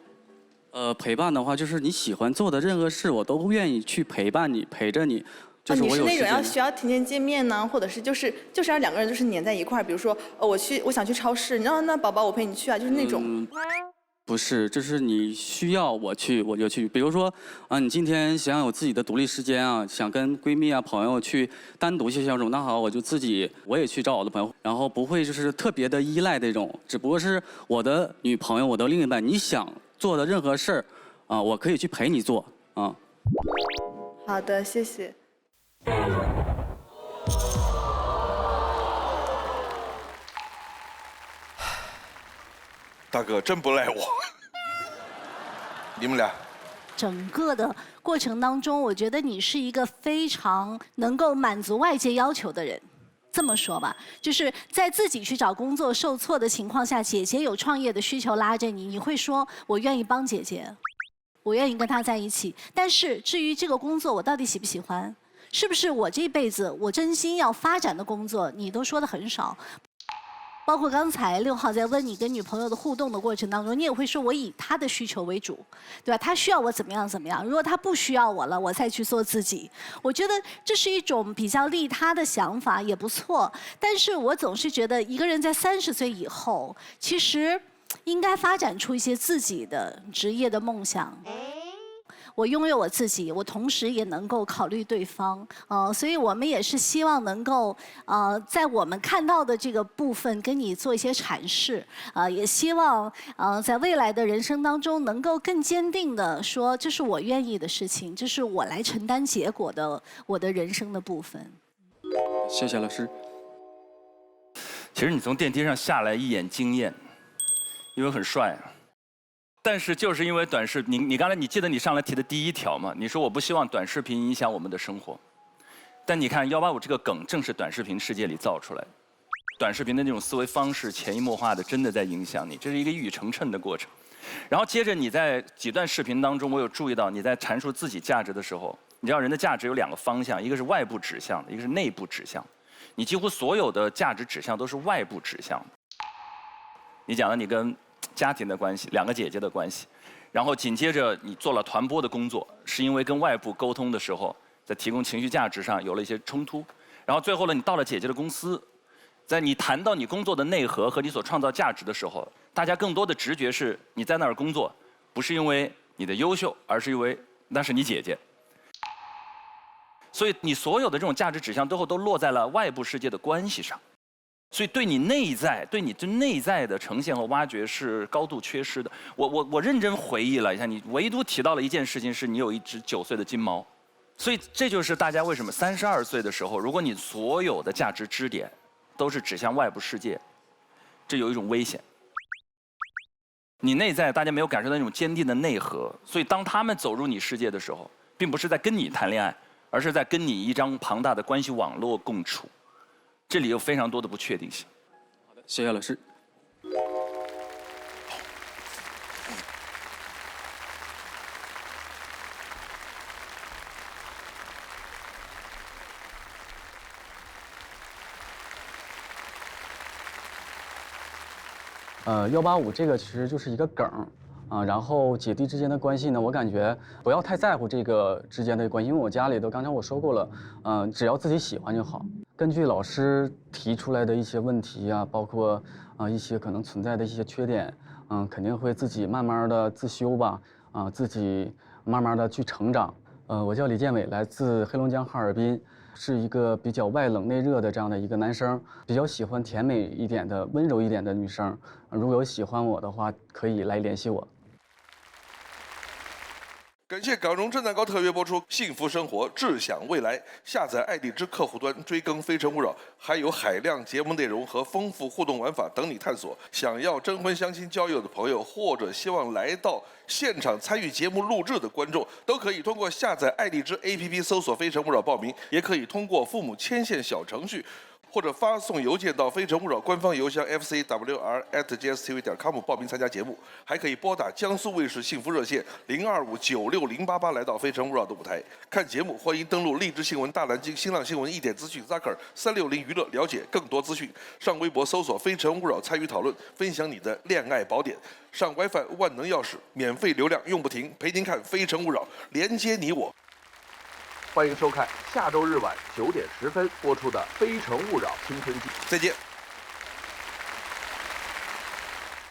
Speaker 3: 陪伴的话，就是你喜欢做的任何事，我都愿意去陪伴你，陪着你。就是
Speaker 14: 你是那种
Speaker 3: 要
Speaker 14: 需要天天见面呢，或者是就是让2个人就是黏在一块儿，比如说我想去超市，那宝宝我陪你去啊，就是那种。
Speaker 3: 不是，就是你需要我去我就去。比如说你今天想有自己的独立时间啊，想跟闺蜜啊朋友去单独去相处，那好，我就我也去找我的朋友，然后不会就是特别的依赖那种，只不过是我的女朋友，我的另一半，你想做的任何事儿我可以去陪你做啊。
Speaker 14: 好的，谢谢。
Speaker 2: 大哥真不赖我。你们俩
Speaker 7: 整个的过程当中，我觉得你是一个非常能够满足外界要求的人。这么说吧，就是在自己去找工作受挫的情况下，姐姐有创业的需求拉着你，你会说我愿意帮姐姐，我愿意跟她在一起。但是至于这个工作我到底喜不喜欢，是不是我这辈子我真心要发展的工作，你都说的很少。包括刚才6号在问你跟女朋友的互动的过程当中，你也会说我以她的需求为主，对吧？她需要我怎么样怎么样，如果她不需要我了，我再去做自己。我觉得这是一种比较利他的想法，也不错。但是我总是觉得一个人在30岁以后，其实应该发展出一些自己的职业的梦想。我拥有我自己，我同时也能够考虑对方，所以我们也是希望能够，在我们看到的这个部分跟你做一些阐释，也希望，在未来的人生当中能够更坚定的说，这是我愿意的事情，这是我来承担结果的我的人生的部分。
Speaker 3: 谢谢老师。
Speaker 8: 其实你从电梯上下来一眼惊艳，因为很帅。但是就是因为短视频，你刚才你记得你上来提的第1条吗？你说我不希望短视频影响我们的生活，但你看185这个梗正是短视频世界里造出来的。短视频的那种思维方式潜移默化的真的在影响你，这是一个一语成谶的过程。然后接着你在几段视频当中，我有注意到你在阐述自己价值的时候，你知道人的价值有2个方向，一个是外部指向的，一个是内部指向。你几乎所有的价值指向都是外部指向的。你讲了你跟家庭的关系，2个姐姐的关系，然后紧接着你做了团播的工作，是因为跟外部沟通的时候，在提供情绪价值上有了一些冲突，然后最后呢，你到了姐姐的公司，在你谈到你工作的内核和你所创造价值的时候，大家更多的直觉是你在那儿工作，不是因为你的优秀，而是因为那是你姐姐。所以你所有的这种价值指向最后都落在了外部世界的关系上，所以对你内在的呈现和挖掘是高度缺失的。我认真回忆了一下，你唯独提到了一件事情，是你有一只9岁的金毛。所以这就是大家为什么32岁的时候，如果你所有的价值支点都是指向外部世界，这有一种危险。你内在大家没有感受到那种坚定的内核，所以当他们走入你世界的时候，并不是在跟你谈恋爱，而是在跟你一张庞大的关系网络共处。这里有非常多的不确定性。
Speaker 3: 好的，谢谢老师。
Speaker 6: 185这个其实就是一个梗啊，然后姐弟之间的关系呢，我感觉不要太在乎这个之间的关系，因为我家里头刚才我说过了，只要自己喜欢就好。根据老师提出来的一些问题啊，包括一些可能存在的一些缺点，肯定会自己慢慢的自修吧，自己慢慢的去成长。我叫李建伟，来自黑龙江哈尔滨。是一个比较外冷内热的这样的一个男生，比较喜欢甜美一点的、温柔一点的女生。如果有喜欢我的话，可以来联系我。
Speaker 2: 感谢港荣震蛋糕特约播出，幸福生活，志享未来。下载爱荔枝客户端追更《非诚勿扰》，还有海量节目内容和丰富互动玩法等你探索。想要征婚、相亲、交友的朋友，或者希望来到现场参与节目录制的观众，都可以通过下载爱荔枝 APP 搜索《非诚勿扰》报名，也可以通过父母牵线小程序，或者发送邮件到非诚勿扰官方邮箱 fcwr@gstv.com 报名参加节目，还可以拨打江苏卫视幸福热线025960088来到非诚勿扰的舞台看节目。欢迎登录荔枝新闻、大蓝鲸、新浪新闻、一点资讯、Zucker 360娱乐了解更多资讯。上微博搜索非诚勿扰参与讨论，分享你的恋爱宝典。上 WiFi 万能钥匙，免费流量用不停，陪您看非诚勿扰，连接你我。欢迎收看下周日晚9点10分播出的《非诚勿扰青春季》，再见。